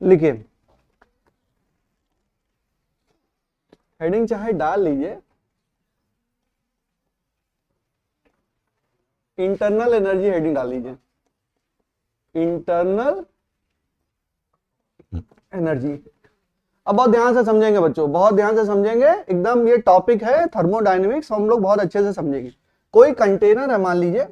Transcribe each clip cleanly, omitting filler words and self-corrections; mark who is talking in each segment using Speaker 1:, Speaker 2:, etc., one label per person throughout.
Speaker 1: लिखिए, हेडिंग चाहे डाल लीजिए, इंटरनल एनर्जी हेडिंग डाल लीजिए, इंटरनल एनर्जी। अब बहुत ध्यान से समझेंगे बच्चों, बहुत ध्यान से समझेंगे, एकदम ये टॉपिक है थर्मोडायनेमिक्स, हम लोग बहुत अच्छे से समझेंगे। कोई कंटेनर है, मान लीजिए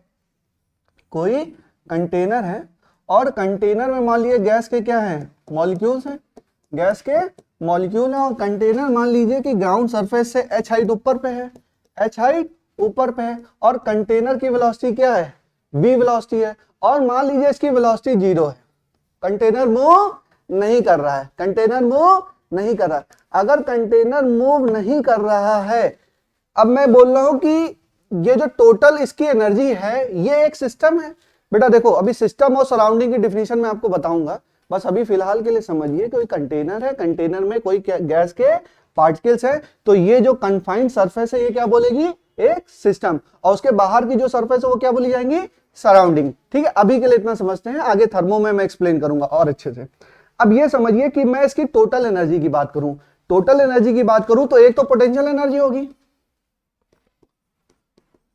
Speaker 1: कोई कंटेनर है, और कंटेनर में मान लीजिए गैस के क्या है, मॉलिक्यूल्स हैं, गैस के मॉलिक्यूल है, और कंटेनर मान लीजिए कि ग्राउंड सरफेस से h हाइट ऊपर पे है, h हाइट ऊपर पे है, और कंटेनर की वेलोसिटी क्या है, v वेलोसिटी है, और मान लीजिए इसकी वेलोसिटी 0 है, कंटेनर मूव नहीं कर रहा है, कंटेनर मूव नहीं कर रहा है। अगर कंटेनर मूव नहीं कर रहा है, अब मैं बोल रहा हूं कि ये जो टोटल इसकी एनर्जी है, ये एक सिस्टम है। बेटा देखो, अभी सिस्टम और सराउंडिंग की डिफिनीशन मैं आपको बताऊंगा, बस अभी फिलहाल के लिए समझिए, कोई कंटेनर है, कंटेनर में कोई गैस के पार्टिकल्स है, तो ये जो कन्फाइंड सरफेस है ये क्या बोलेगी, एक सिस्टम, और उसके बाहर की जो सरफेस है वो क्या बोली जाएंगी, सराउंडिंग। ठीक है, अभी के लिए इतना समझते हैं, आगे थर्मो में मैं एक्सप्लेन करूंगा और अच्छे से। अब ये समझिए कि मैं इसकी टोटल एनर्जी की बात करूं, टोटल एनर्जी की बात करूं तो एक तो पोटेंशियल एनर्जी होगी,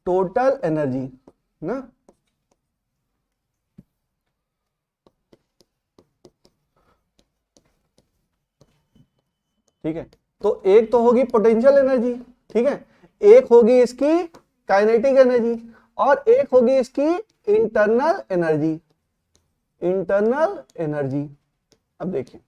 Speaker 1: टोटल एनर्जी ना, ठीक है, तो एक तो होगी पोटेंशियल एनर्जी, ठीक है, एक होगी इसकी काइनेटिक एनर्जी, और एक होगी इसकी इंटरनल एनर्जी, इंटरनल एनर्जी। अब देखिए,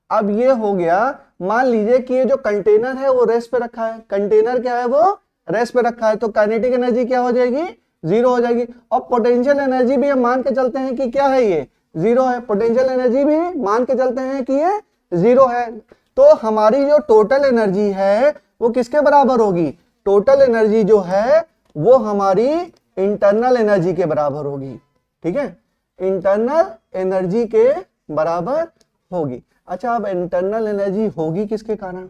Speaker 1: अब ये हो गया, मान लीजिए कि ये जो कंटेनर है वो रेस्ट पे रखा है, कंटेनर क्या है, वो रेस्ट पे रखा है, तो काइनेटिक एनर्जी क्या हो जाएगी, 0 हो जाएगी, और पोटेंशियल एनर्जी भी हम मान के चलते हैं कि क्या है, ये 0 है, पोटेंशियल एनर्जी भी मान के चलते हैं कि ये 0 है। तो हमारी जो टोटल एनर्जी है वो किसके बराबर होगी, टोटल एनर्जी जो है वो हमारी इंटरनल एनर्जी के बराबर होगी, ठीक है, इंटरनल एनर्जी के बराबर होगी। अच्छा, अब इंटरनल एनर्जी होगी किसके कारण,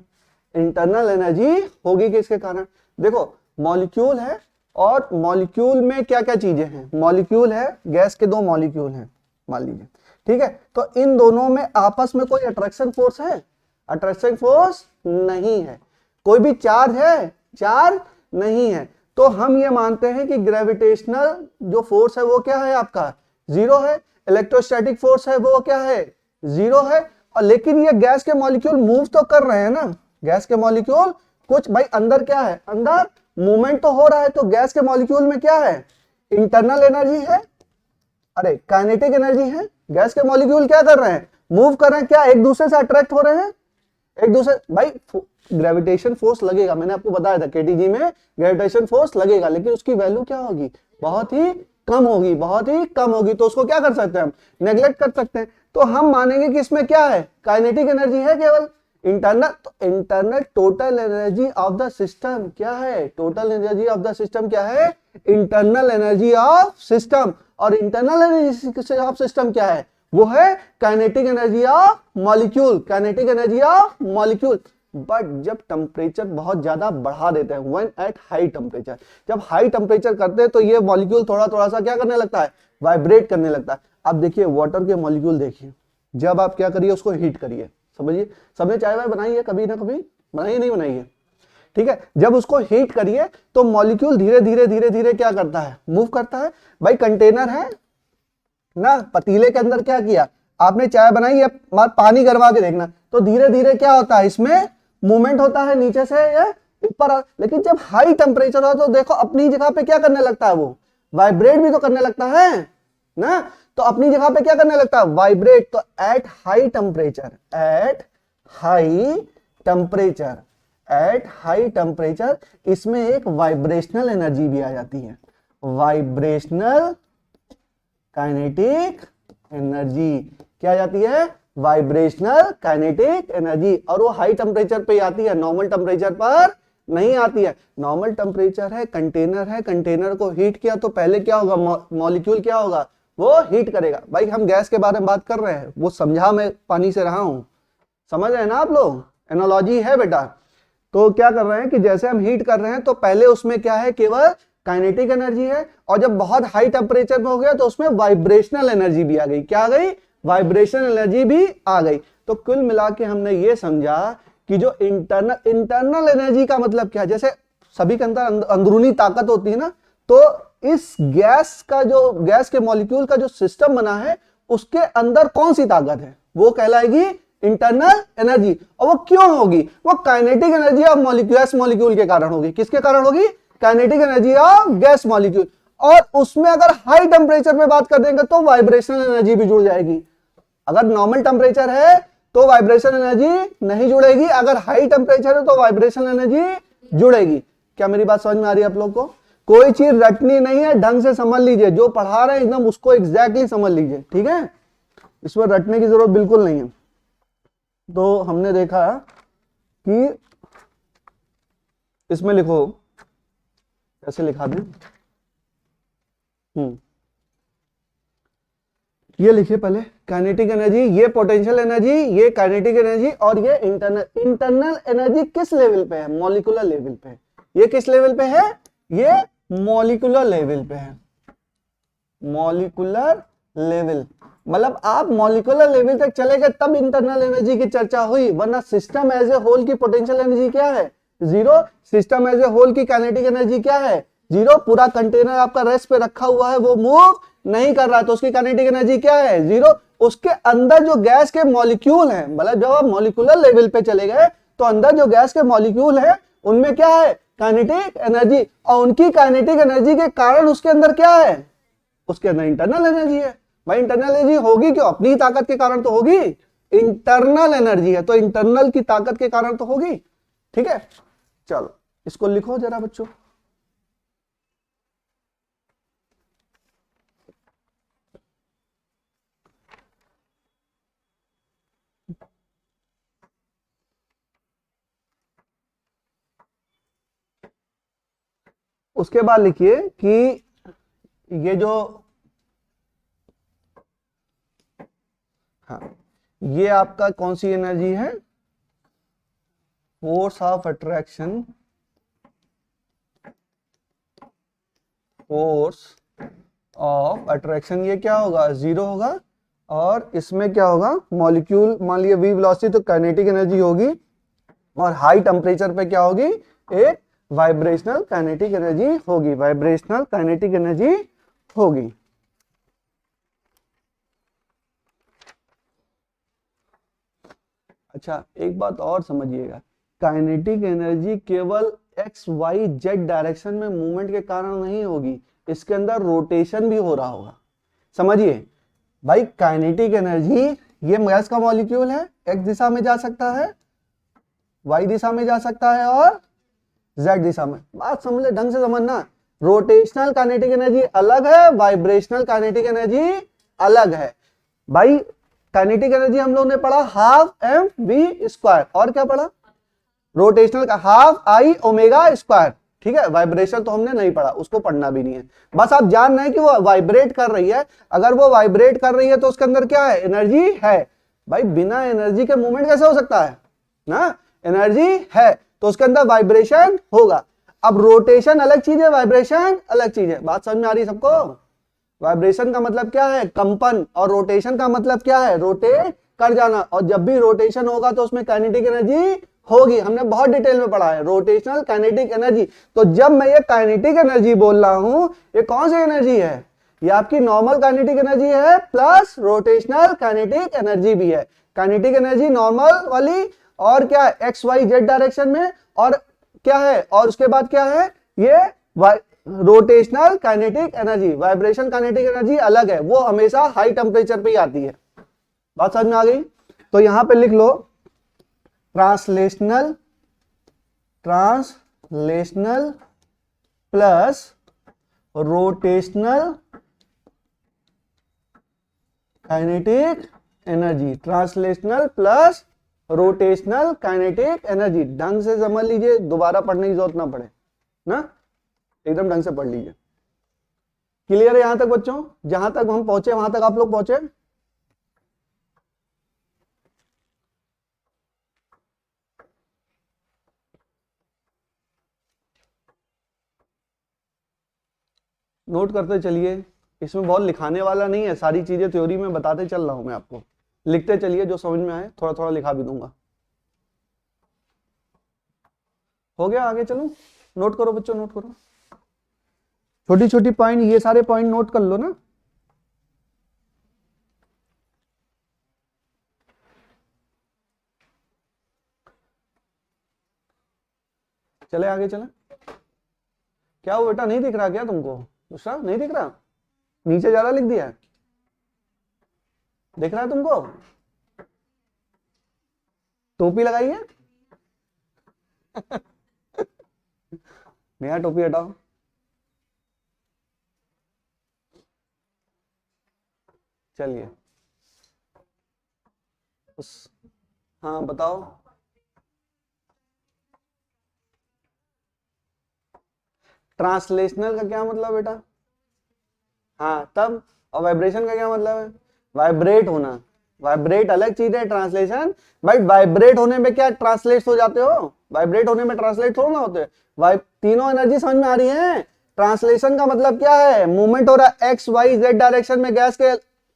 Speaker 1: इंटरनल एनर्जी होगी किसके कारण, देखो मॉलिक्यूल है, और मॉलिक्यूल में क्या क्या चीजें हैं, मॉलिक्यूल है, गैस के 2 मॉलिक्यूल हैं मान लीजिए, ठीक है, तो इन दोनों में आपस में कोई अट्रैक्शन फोर्स है, अट्रैक्शन फोर्स नहीं है, कोई भी चार्ज है, चार्ज नहीं है, तो हम ये मानते हैं कि ग्रेविटेशनल जो फोर्स है वो क्या है आपका 0 है, इलेक्ट्रोस्टैटिक फोर्स है वो क्या है 0 है, और लेकिन ये गैस के मॉलिक्यूल मूव तो कर रहे हैं ना, गैस के मॉलिक्यूल कुछ भाई अंदर क्या है, अंदर मूवमेंट तो हो रहा है, तो गैस के मॉलिक्यूल में क्या है, इंटरनल एनर्जी है, अरे काइनेटिक एनर्जी है, गैस के मॉलिक्यूल क्या कर रहे हैं, मूव कर रहे हैं, क्या एक दूसरे से अट्रैक्ट हो रहे हैं, एक दूसरे, भाई ग्रेविटेशन फोर्स लगेगा, मैंने आपको बताया था केटीजी में ग्रेविटेशन फोर्स लगेगा, लेकिन उसकी वैल्यू क्या होगी, बहुत ही कम होगी, बहुत ही कम होगी, तो उसको क्या कर सकते हैं हम, नेग्लेक्ट कर सकते हैं, तो हम मानेंगे कि इसमें क्या है, काइनेटिक एनर्जी है केवल, इंटरनल, तो internal total energy of the system क्या है, total energy of the system क्या है, इंटरनल एनर्जी ऑफ सिस्टम, और इंटरनल एनर्जी ऑफ सिस्टम क्या है, वो है kinetic energy of molecule, kinetic energy of molecule. But जब टेम्परेचर बहुत ज्यादा बढ़ा देते हैं, व्हेन एट हाई टेम्परेचर, जब हाई टेम्परेचर करते हैं तो ये मॉलिक्यूल थोड़ा थोड़ा सा क्या करने लगता है, वाइब्रेट करने लगता है। अब देखिए वाटर के मॉलिक्यूल देखिए, जब आप क्या करिए उसको हीट करिए, समझिए, सबने चाय वाय बनाई है कभी ना कभी, बनाई नहीं बनाई है, ठीक है, जब उसको हीट करिए तो मॉलिक्यूल धीरे धीरे धीरे धीरे क्या करता है, मूव करता है। भाई कंटेनर है ना, पतीले के अंदर क्या किया आपने, चाय बनाई है, पानी गरमा के देखना, तो धीरे धीरे क्या होता है, इसमें मूवमेंट होता है नीचे से या ऊपर, लेकिन जब हाई टेम्परेचर हो तो देखो अपनी जगह पे क्या करने लगता है, वो वाइब्रेट भी तो करने लगता है ना, तो अपनी जगह पे क्या करने लगता है, वाइब्रेट। तो eight high temperature, at high temperature, at high temperature इसमें एक वाइब्रेशनल एनर्जी भी आ जाती है, वाइब्रेशनल काइनेटिक एनर्जी क्या आ जाती है, वाइब्रेशनल काइनेटिक एनर्जी, और वो हाई टेम्परेचर पे आती है, नॉर्मल टेम्परेचर पर नहीं आती है। नॉर्मल टेम्परेचर है, कंटेनर को हीट किया तो पहले क्या होगा, मॉलिक्यूल क्या होगा, वो हीट करेगा। भाई हम गैस के बारे में बात कर रहे हैं, वो समझा मैं पानी से रहा हूं, समझ रहे हैं ना आप लोग, एनालॉजी है बेटा। तो क्या कर रहे हैं कि जैसे हम हीट कर रहे हैं तो पहले उसमें क्या है, केवल काइनेटिक एनर्जी है, और जब बहुत हाई टेम्परेचर में हो गया तो उसमें वाइब्रेशनल एनर्जी भी आ गई, क्या आ गई, वाइब्रेशन एनर्जी भी आ गई। तो कुल मिला के हमने ये समझा कि जो इंटरनल एनर्जी का मतलब क्या है, जैसे सभी के अंदर अंदरूनी ताकत होती है ना, तो इस गैस का जो गैस के मॉलिक्यूल का जो सिस्टम बना है उसके अंदर कौन सी ताकत है, वो कहलाएगी इंटरनल एनर्जी। और वो क्यों होगी, वो kinetic energy of gas molecule के कारण होगी। किसके कारण होगी, kinetic energy of gas molecule. और उसमें अगर हाई टेम्परेचर पे बात कर देंगे तो वाइब्रेशनल एनर्जी भी जुड़ जाएगी। अगर नॉर्मल टेम्परेचर है तो वाइब्रेशन एनर्जी नहीं जुड़ेगी, अगर हाई टेम्परेचर है तो वाइब्रेशन एनर्जी जुड़ेगी। क्या मेरी बात समझ में आ रही है आप लोग को? कोई चीज रटनी नहीं है, ढंग से समझ लीजिए, जो पढ़ा रहे हैं एकदम उसको एग्जैक्टली समझ लीजिए, ठीक है, इसमें रटने की जरूरत बिल्कुल नहीं है। तो हमने देखा कि इसमें लिखो, कैसे लिखा दें, ये लिखिए पहले, काइनेटिक एनर्जी, ये पोटेंशियल एनर्जी, ये काइनेटिक एनर्जी, और ये इंटरनल एनर्जी किस लेवल पे है, मॉलिक्यूलर लेवल पे है। ये किस लेवल पे है, ये मॉलिक्यूलर लेवल पे है। मॉलिक्यूलर लेवल मतलब आप मॉलिक्यूलर लेवल तक चले गए तब इंटरनल एनर्जी की चर्चा हुई, वरना सिस्टम एज ए होल की पोटेंशियल एनर्जी क्या है, zero. System as a whole की काइनेटिक एनर्जी क्या है, जीरो। पूरा कंटेनर आपका रेस्ट पे रखा हुआ है, वो मूव नहीं कर रहा, तो उसकी काइनेटिक एनर्जी क्या है, जीरो। उसके अंदर जो गैस के मॉलिक्यूल हैं, मतलब जब आप मॉलिक्यूलर लेवल पे चले गए तो अंदर जो गैस के मॉलिक्यूल है उनमें क्या है, काइनेटिक एनर्जी। और उनकी काइनेटिक एनर्जी के कारण उसके अंदर क्या है, उसके अंदर इंटरनल एनर्जी है। भाई इंटरनल एनर्जी होगी क्यों, अपनी ताकत के कारण तो होगी, इंटरनल एनर्जी है तो इंटरनल की ताकत के कारण तो होगी, ठीक है। चलो इसको लिखो जरा बच्चों। उसके बाद लिखिए कि ये जो, हाँ, ये आपका कौन सी एनर्जी है, force of attraction, force of attraction, ये क्या होगा, जीरो होगा। और इसमें क्या होगा, मॉलिक्यूल मान लिया वी वेलोसिटी, तो काइनेटिक एनर्जी होगी, और हाई टेम्परेचर पे क्या होगी, एक वाइब्रेशनल काइनेटिक एनर्जी होगी, वाइब्रेशनल काइनेटिक एनर्जी होगी। अच्छा एक बात और समझिएगा, काइनेटिक एनर्जी केवल एक्स वाई जेड डायरेक्शन में मूवमेंट के कारण नहीं होगी, इसके अंदर रोटेशन भी हो रहा होगा। समझिए भाई, काइनेटिक एनर्जी, ये गैस का मॉलिक्यूल है, एक्स दिशा में जा सकता है, वाई दिशा में जा सकता है और जेड दिशा में। बात समझ ले, ढंग से समझना, रोटेशनल काइनेटिक एनर्जी अलग है, वाइब्रेशनल काइनेटिक एनर्जी अलग है। भाई काइनेटिक एनर्जी हम लोगों ने पढ़ा हाफ एम वी स्क्वायर, और क्या पढ़ा, रोटेशनल का हाफ आई ओमेगा स्क्वायर, ठीक है। वाइब्रेशन तो हमने नहीं पढ़ा, उसको पढ़ना भी नहीं है, बस आप जान रहे हैं कि वो वाइब्रेट कर रही है। अगर वो वाइब्रेट कर रही है तो उसके अंदर क्या है, एनर्जी है। भाई बिना एनर्जी के मूवमेंट कैसे हो सकता है ना, एनर्जी है तो उसके अंदर वाइब्रेशन होगा। अब रोटेशन अलग चीज है, वाइब्रेशन अलग चीज है, बात समझ में आ रही है सबको। वाइब्रेशन का मतलब क्या है, कंपन, और रोटेशन का मतलब क्या है, रोटेट कर जाना। और जब भी रोटेशन होगा तो उसमें काइनेटिक एनर्जी होगी, हमने बहुत डिटेल में पढ़ा है, रोटेशनल काइनेटिक एनर्जी। तो जब मैं ये काइनेटिक एनर्जी बोल रहा हूं, ये कौन सी एनर्जी है, ये आपकी नॉर्मल काइनेटिक एनर्जी है प्लस रोटेशनल काइनेटिक एनर्जी भी है। काइनेटिक एनर्जी नॉर्मल वाली, और क्या है, एक्स वाई जेड डायरेक्शन में, और क्या है, और उसके बाद क्या है, ये rotational kinetic energy. Vibration kinetic energy अलग है, वो हमेशा हाई टेम्परेचर पे ही आती है। बात समझ में आ गई? तो यहां पे लिख लो translational plus rotational kinetic energy, translational plus rotational kinetic energy. ढंग से समझ लीजिए, दोबारा पढ़ने की जरूरत ना पड़े ना, एकदम ढंग से पढ़ लीजिए। क्लियर है यहां तक बच्चों? जहां तक हम पहुंचे वहां तक आप लोग पहुंचे? नोट करते चलिए। इसमें बहुत लिखाने वाला नहीं है, सारी चीजें थ्योरी में बताते चल रहा हूं मैं आपको। लिखते चलिए, जो समझ में आए थोड़ा थोड़ा लिखा भी दूंगा। हो गया, आगे चलो। नोट करो बच्चों, नोट करो, छोटी छोटी पॉइंट, ये सारे पॉइंट नोट कर लो ना। चले आगे चले। क्या वो बेटा नहीं दिख रहा क्या तुमको? दूसरा नहीं दिख रहा, नीचे ज्यादा लिख दिया है, दिख रहा है तुमको? टोपी लगाइए। नया टोपी हटाओ। चलिए हाँ बताओ। ट्रांसलेशनल का क्या मतलब बेटा? हाँ तब, और वाइब्रेशन का क्या मतलब है? वाइब्रेट होना। वाइब्रेट अलग चीज है, ट्रांसलेशन भाई। वाइब्रेट होने में क्या ट्रांसलेट हो जाते हो? वाइब्रेट होने में ट्रांसलेट थोड़ा ना होते। तीनों एनर्जी समझ में आ रही है? ट्रांसलेशन का मतलब क्या है? मूवमेंट हो रहा है एक्स वाई जेड डायरेक्शन में।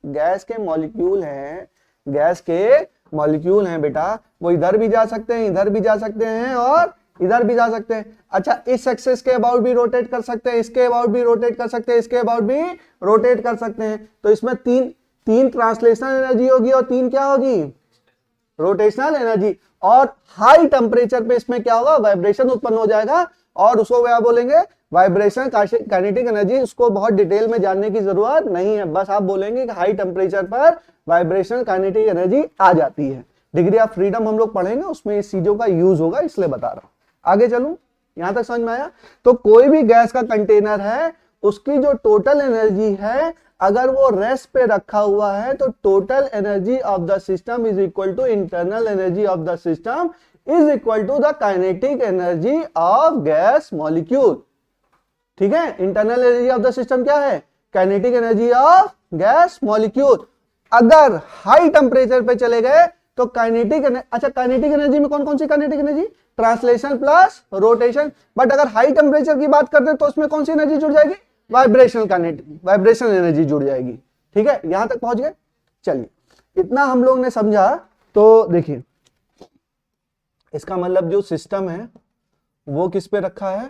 Speaker 1: गैस के मॉलिक्यूल हैं, गैस के मॉलिक्यूल हैं बेटा, वो इधर भी जा सकते हैं, इधर भी जा सकते हैं, और इधर भी जा सकते हैं। अच्छा, इस एक्सेस के अबाउट भी रोटेट कर सकते हैं, इसके अबाउट भी रोटेट कर सकते हैं, इसके अबाउट भी रोटेट कर सकते हैं। तो इसमें तीन ट्रांसलेशनल एनर्जी होगी और तीन क्या होगी? Rotational energy. और हाई टेम्परेचर पे इसमें क्या होगा? वाइब्रेशन उत्पन्न हो जाएगा, और उसको क्या बोलेंगे? Vibration kinetic energy. उसको बहुत डिटेल में जानने की जरूरत नहीं है, बस आप बोलेंगे कि हाई टेम्परेचर पर वाइब्रेशन काइनेटिक एनर्जी आ जाती है। डिग्री ऑफ फ्रीडम हम लोग पढ़ेंगे, उसमें इस चीजों का यूज होगा, इसलिए बता रहा हूं। आगे चलूं, यहां तक समझ में आया? तो कोई भी गैस का कंटेनर है, उसकी जो टोटल एनर्जी है, अगर वो रेस्ट पे रखा हुआ है, तो total energy of the system is equal to internal energy of the system is equal to the kinetic energy of gas molecule. ठीक है, internal energy of the system क्या है? Kinetic energy of gas molecule. अगर high temperature पे चले गए तो kinetic अच्छा, काइनेटिक एनर्जी में कौन कौन सी kinetic energy? Translation plus rotation. But अगर हाई टेम्परेचर की बात करते हैं तो उसमें कौन सी एनर्जी जुड़ जाएगी? वाइब्रेशनल काइनेटिक, वाइब्रेशनल एनर्जी जुड़ जाएगी। ठीक है, यहां तक पहुंच गए? चलिए, इतना हम लोग ने समझा। तो देखिए, इसका मतलब जो सिस्टम है वो किस पे रखा है?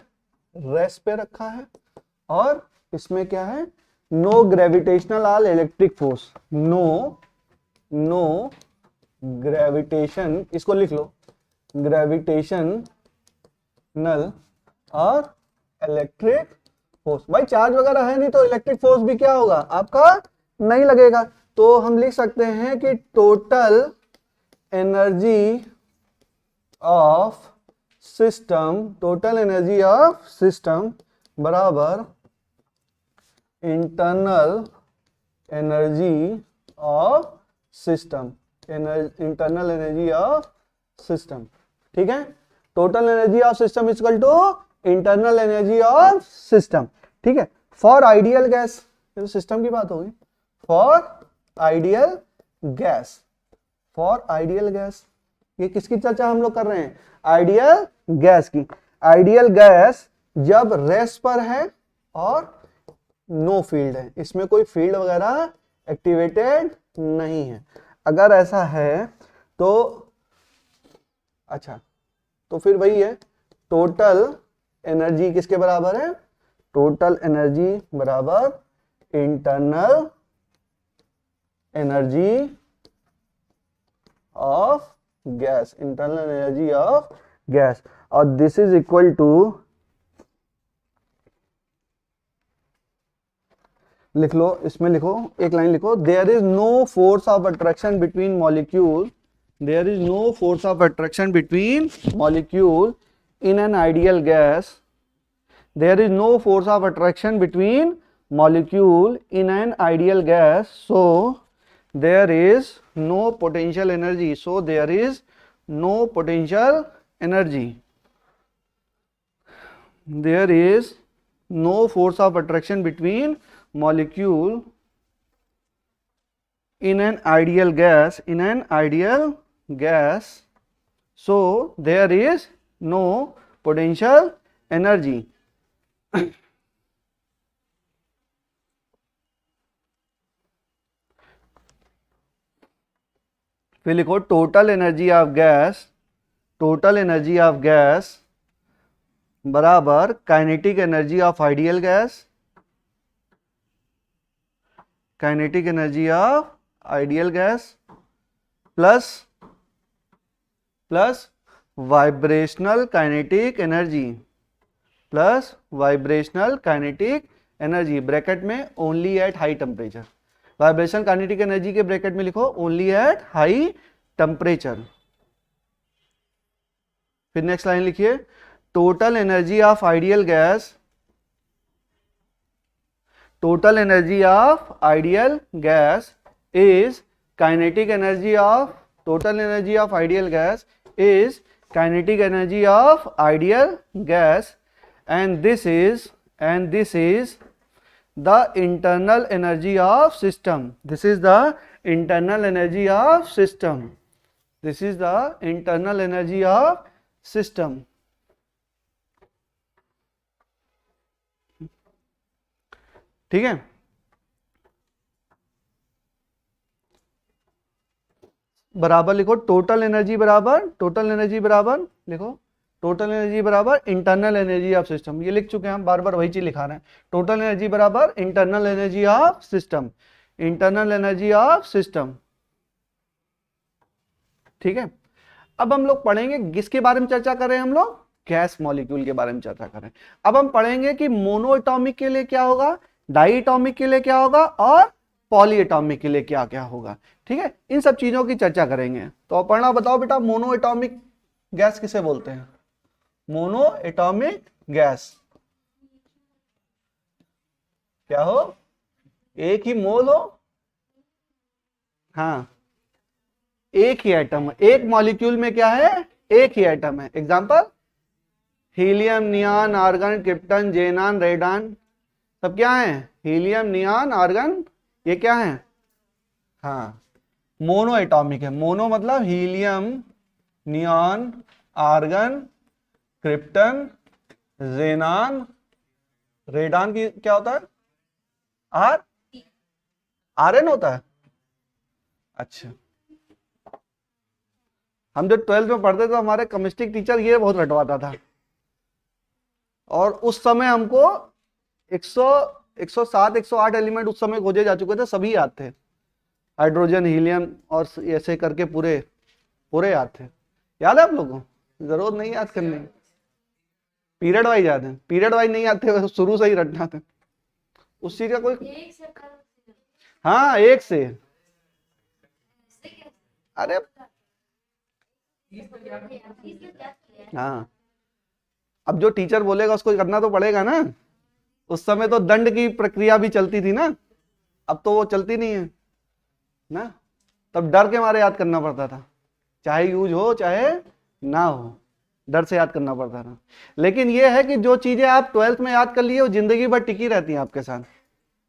Speaker 1: रेस्ट पे रखा है। और इसमें क्या है? No gravitational or electric force. No gravitation, इसको लिख लो, ग्रेविटेशनल और इलेक्ट्रिक फोर्स। भाई चार्ज वगैरह है नहीं तो इलेक्ट्रिक फोर्स भी क्या होगा? आपका नहीं लगेगा। तो हम लिख सकते हैं कि टोटल एनर्जी ऑफ सिस्टम बराबर internal energy of system. Internal energy of system. ठीक है, total energy of system is equal to internal energy of system. ठीक है, फॉर आइडियल गैस, ये तो सिस्टम की बात होगी। For ideal gas, for ideal gas, ये किसकी चर्चा हम लोग कर रहे हैं? आइडियल गैस की। आइडियल गैस जब रेस्ट पर है और नो फील्ड है, इसमें कोई फील्ड वगैरह एक्टिवेटेड नहीं है। अगर ऐसा है तो अच्छा, तो फिर वही है, टोटल एनर्जी किसके बराबर है? टोटल एनर्जी बराबर internal energy of gas, internal energy of gas. और दिस इज इक्वल टू, लिख लो, इसमें लिखो, एक लाइन लिखो, there is no force of attraction between molecule, there is no force of attraction between molecule in an ideal gas. There is no force of attraction between molecule in an ideal gas, so there is no potential energy. So there is no potential energy. There is no force of attraction between molecule in an ideal gas, in an ideal gas, so there is no potential energy. फिर लिखो total energy of gas, total energy of gas बराबर kinetic energy of ideal gas, kinetic energy of ideal gas plus vibrational kinetic energy, plus vibrational kinetic energy bracket में only at high temperature. Vibrational kinetic energy के bracket में लिखो only at high temperature. फिर next line लिखिए total energy of ideal gas, total energy of ideal gas is kinetic energy of, total energy of ideal gas is kinetic energy of ideal gas and this is the internal energy of system, this is the internal energy of system, this is the internal energy of system। ठीक है, बराबर लिखो total energy बराबर, total energy बराबर लिखो total energy बराबर internal energy of system. ये लिख चुके हैं हम, बार बार वही चीज लिखा रहे हैं। टोटल एनर्जी बराबर internal energy of system, internal energy of system. ठीक है, अब हम लोग पढ़ेंगे किसके बारे में चर्चा कर रहे हैं हम लोग, गैस मॉलिक्यूल के बारे में चर्चा कर रहे हैं। अब हम पढ़ेंगे कि मोनो एटॉमिक के लिए क्या होगा, डाई एटॉमिक के लिए क्या होगा और पॉली एटॉमिक के लिए क्या क्या होगा। ठीक है, इन सब चीजों की चर्चा करेंगे। तो पढ़ना बताओ बेटा, मोनो एटॉमिक गैस किसे बोलते हैं, मोनो एटॉमिक गैस क्या हो, एक ही मोल हो, हाँ एक ही एटम, एक मॉलिक्यूल में क्या है, एक ही एटम है। Example helium, neon, argon, krypton, xenon, radon, सब क्या है, हीलियम, नियॉन, आर्गन, ये क्या है, हाँ मोनो एटॉमिक है। मोनो मतलब helium, neon, argon, krypton, xenon, radon की क्या होता है, आरएन होता है। अच्छा, हम जब 12th में पढ़ते तो हमारे केमिस्ट्री टीचर ये बहुत रटवाता था, और उस समय हमको 107 108 एलिमेंट उस समय खोजे जा चुके थे, सभी याद थे, हाइड्रोजन, हीलियम और ऐसे करके पूरे पूरे याद थे। याद है आप लोगों को, जरूरत नहीं याद करने, पीरियड वाइज याद है, पीरियड वाइज नहीं याद थे, शुरू से ही रटना था उस चीज का कोई, हाँ एक से, अरे हाँ अब जो टीचर बोलेगा उसको करना तो पड़ेगा ना। उस समय तो दंड की प्रक्रिया भी चलती थी ना, अब तो वो चलती नहीं है ना, तब डर के मारे याद करना पड़ता था, चाहे यूज हो चाहे ना हो, डर से याद करना पड़ता था। लेकिन ये है कि जो चीजें आप 12th में याद कर लिए वो जिंदगी भर टिकी रहती हैं आपके साथ।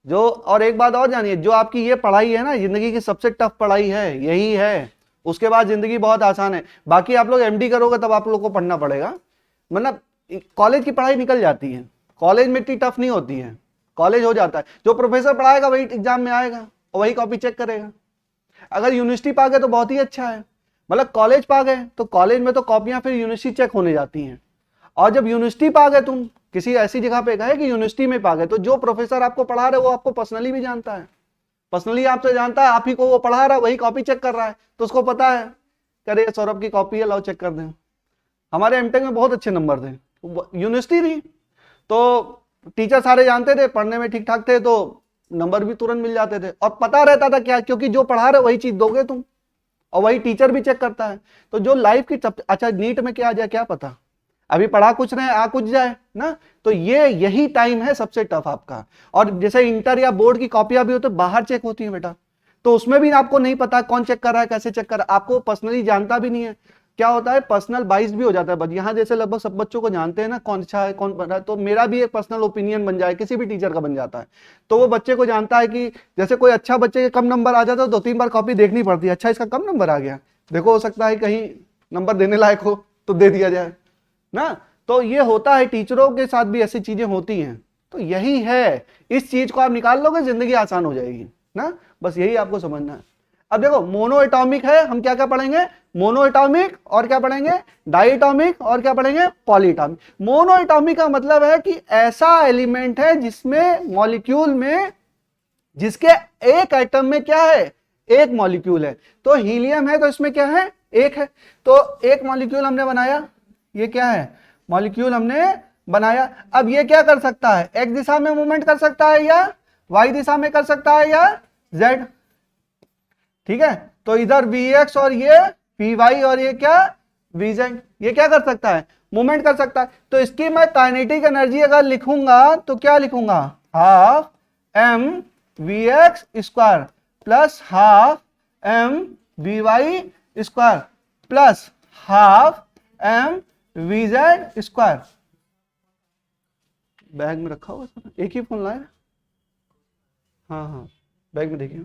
Speaker 1: जो, और एक बात और जानिए, जो आपकी ये पढ़ाई है ना, जिंदगी की सबसे टफ पढ़ाई है यही है, उसके बाद जिंदगी बहुत आसान है। बाकी आप लोग एमडी करोगे तब आप लोग को पढ़ना पड़ेगा, मतलब कॉलेज की पढ़ाई निकल जाती है, कॉलेज में इतनी टफ नहीं होती है, कॉलेज हो जाता है, जो प्रोफेसर पढ़ाएगा वही एग्जाम में आएगा और वही कॉपी चेक करेगा। अगर यूनिवर्सिटी पा गए तो बहुत ही अच्छा है, मतलब कॉलेज पा गए तो कॉलेज में तो कॉपियां फिर यूनिवर्सिटी चेक होने जाती हैं, और जब यूनिवर्सिटी पा गए, तुम किसी ऐसी जगह पे गए कि यूनिवर्सिटी में पा गए, तो जो प्रोफेसर आपको पढ़ा रहे वो आपको पर्सनली भी जानता है, पर्सनली आपसे जानता है, आप ही को वो पढ़ा रहा है, वही कॉपी चेक कर रहा है, तो उसको पता है, करे सौरभ की कॉपी है, लाओ चेक कर दें। हमारे एमटेक में बहुत अच्छे नंबर थे, यूनिवर्सिटी थी तो टीचर सारे जानते थे, पढ़ने में ठीक ठाक थे तो नंबर भी तुरंत मिल जाते थे, और पता रहता था क्या, क्योंकि जो पढ़ा रहे वही चीज दोगे तुम, और वही टीचर भी चेक करता है। तो जो लाइफ की अच्छा नीट में क्या आ जाए क्या पता, अभी पढ़ा कुछ नहीं आ कुछ जाए ना, तो ये यही टाइम है सबसे टफ आपका। और जैसे इंटर या बोर्ड की कॉपियां भी होती है बाहर चेक होती है बेटा, तो उसमें भी आपको नहीं पता कौन चेक कर रहा है, कैसे चेक कर रहा है, आपको पर्सनली जानता भी नहीं है, क्या होता है पर्सनल बाइस भी हो जाता है। यहाँ जैसे लगभग सब बच्चों को जानते हैं ना कौन अच्छा है कौन पढ़ रहा है, तो मेरा भी एक पर्सनल ओपिनियन बन जाए, किसी भी टीचर का बन जाता है, तो वो बच्चे को जानता है कि जैसे कोई अच्छा बच्चे के कम नंबर आ जाता है तो 2-3 बार कॉपी देखनी पड़ती है, अच्छा इसका कम नंबर आ गया, देखो हो सकता है कहीं नंबर देने लायक हो तो दे दिया जाए ना। तो ये होता है, टीचरों के साथ भी ऐसी चीजें होती हैं, तो यही है, इस चीज को आप निकाल लोगे जिंदगी आसान हो जाएगी ना, बस यही आपको समझना है। अब देखो मोनो एटॉमिक है, हम क्या क्या पढ़ेंगे, मोनो एटॉमिक और क्या पढ़ेंगे, डाई एटॉमिक और क्या पढ़ेंगे, पॉली एटॉमिक। मोनो एटॉमिक का मतलब है कि ऐसा एलिमेंट है जिसमें मॉलिक्यूल में, जिसके एक एटम में क्या है, एक मॉलिक्यूल है। तो हीलियम है तो इसमें क्या है, एक है। तो एक मॉलिक्यूल हमने बनाया, ये क्या है, मॉलिक्यूल हमने बनाया। अब ये क्या कर सकता है, एक्स दिशा में मूवमेंट कर सकता है या वाई दिशा में कर सकता है या जेड, ठीक है। तो इधर Vx और ये Vy और ये क्या Vz, ये क्या कर सकता है, मूवमेंट कर सकता है। तो इसकी मैं काइनेटिक एनर्जी अगर लिखूंगा तो क्या लिखूंगा, half m Vx square plus half m Vy square plus half m Vz square. Bag में रखा हुआ था, एक ही फोन लाया, हाँ हाँ बैग में देखिए,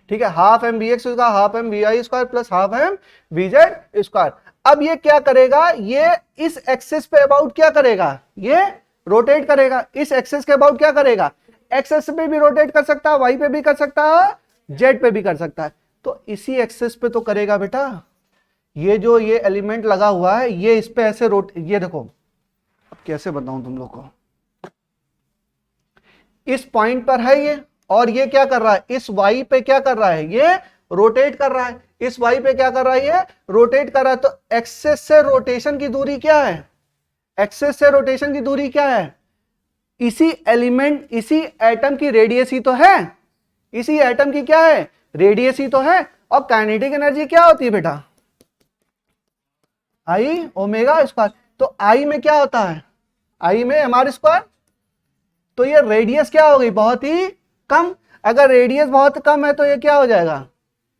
Speaker 1: ठीक है। Half M V X square half M V I square plus half M V Z square. अब ये क्या करेगा, ये इस एक्सेस पे अबाउट क्या करेगा, ये रोटेट करेगा। इस एक्सेस के अबाउट क्या करेगा, एक्सेस पे भी रोटेट कर सकता है, वाई पे भी कर सकता है, जेड पे भी कर सकता है। तो इसी एक्सेस पे तो करेगा बेटा। ये जो ये एलिमेंट लगा हुआ है ये इस पे ऐसे ये देखो, अब कैसे बताऊं तुम लोग को, इस पॉइंट पर है ये, और ये क्या कर रहा है, इस वाई पे क्या कर रहा है, ये रोटेट कर रहा है। इस वाई पे क्या कर रहा है, ये रोटेट कर रहा है। तो एक्सेस से रोटेशन की दूरी क्या है, एक्सेस से रोटेशन की दूरी क्या है, इसी एलिमेंट, इसी एटम की रेडियस ही तो है, इसी एटम की क्या है, रेडियस ही तो है। और काइनेटिक एनर्जी क्या होती है बेटा, आई ओमेगा स्क्वायर। तो आई में क्या होता है, आई में एम आर स्क्वायर। तो ये रेडियस क्या हो गई, बहुत ही कम। अगर रेडियस बहुत कम है तो ये क्या हो जाएगा,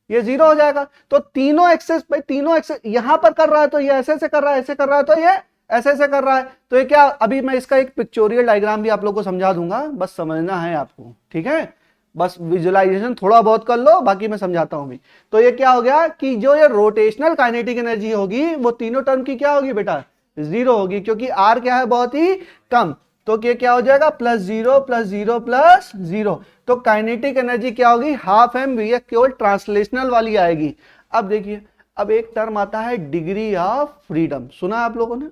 Speaker 1: ये जीरो हो जाएगा। तो तीनों एक्सेस पे, तीनों एक्सेस यहां पर कर रहा है तो ये ऐसे से कर रहा है, ऐसे कर रहा है तो ये ऐसे से कर रहा है। तो ये क्या, अभी मैं इसका एक पिक्चोरियल डायग्राम भी आप लोगों को समझा दूंगा, बस समझना है आपको, ठीक है। बस विजुअलाइजेशन थोड़ा बहुत कर लो, बाकी मैं समझाता हूं भी। तो ये क्या हो गया कि जो ये रोटेशनल काइनेटिक एनर्जी होगी वो तीनों टर्म की क्या होगी बेटा, जीरो होगी, क्योंकि आर क्या है, बहुत ही कम। तो ये क्या हो जाएगा, plus zero plus zero plus zero. तो काइनेटिक एनर्जी क्या होगी, हाफ एम वी, केवल ट्रांसलेशनल वाली आएगी। अब देखिए, अब एक टर्म आता है डिग्री ऑफ फ्रीडम, सुना आप लोगों ने,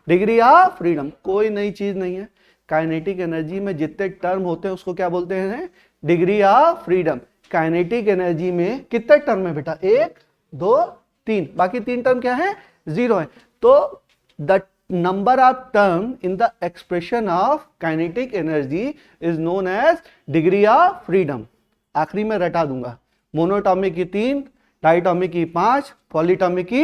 Speaker 1: डिग्री ऑफ फ्रीडम कोई नई चीज नहीं है। काइनेटिक एनर्जी में जितने टर्म होते हैं उसको क्या बोलते हैं, degree of freedom. Kinetic energy में कितने टर्म है बेटा, एक दो तीन, बाकी तीन टर्म क्या है, जीरो है। तो the number of term in the expression of kinetic energy is known as degree of freedom। आखिरी में रटा दूंगा, मोनोटॉमिक की 3, डाइटॉमिक की 5, पॉलीटॉमिक की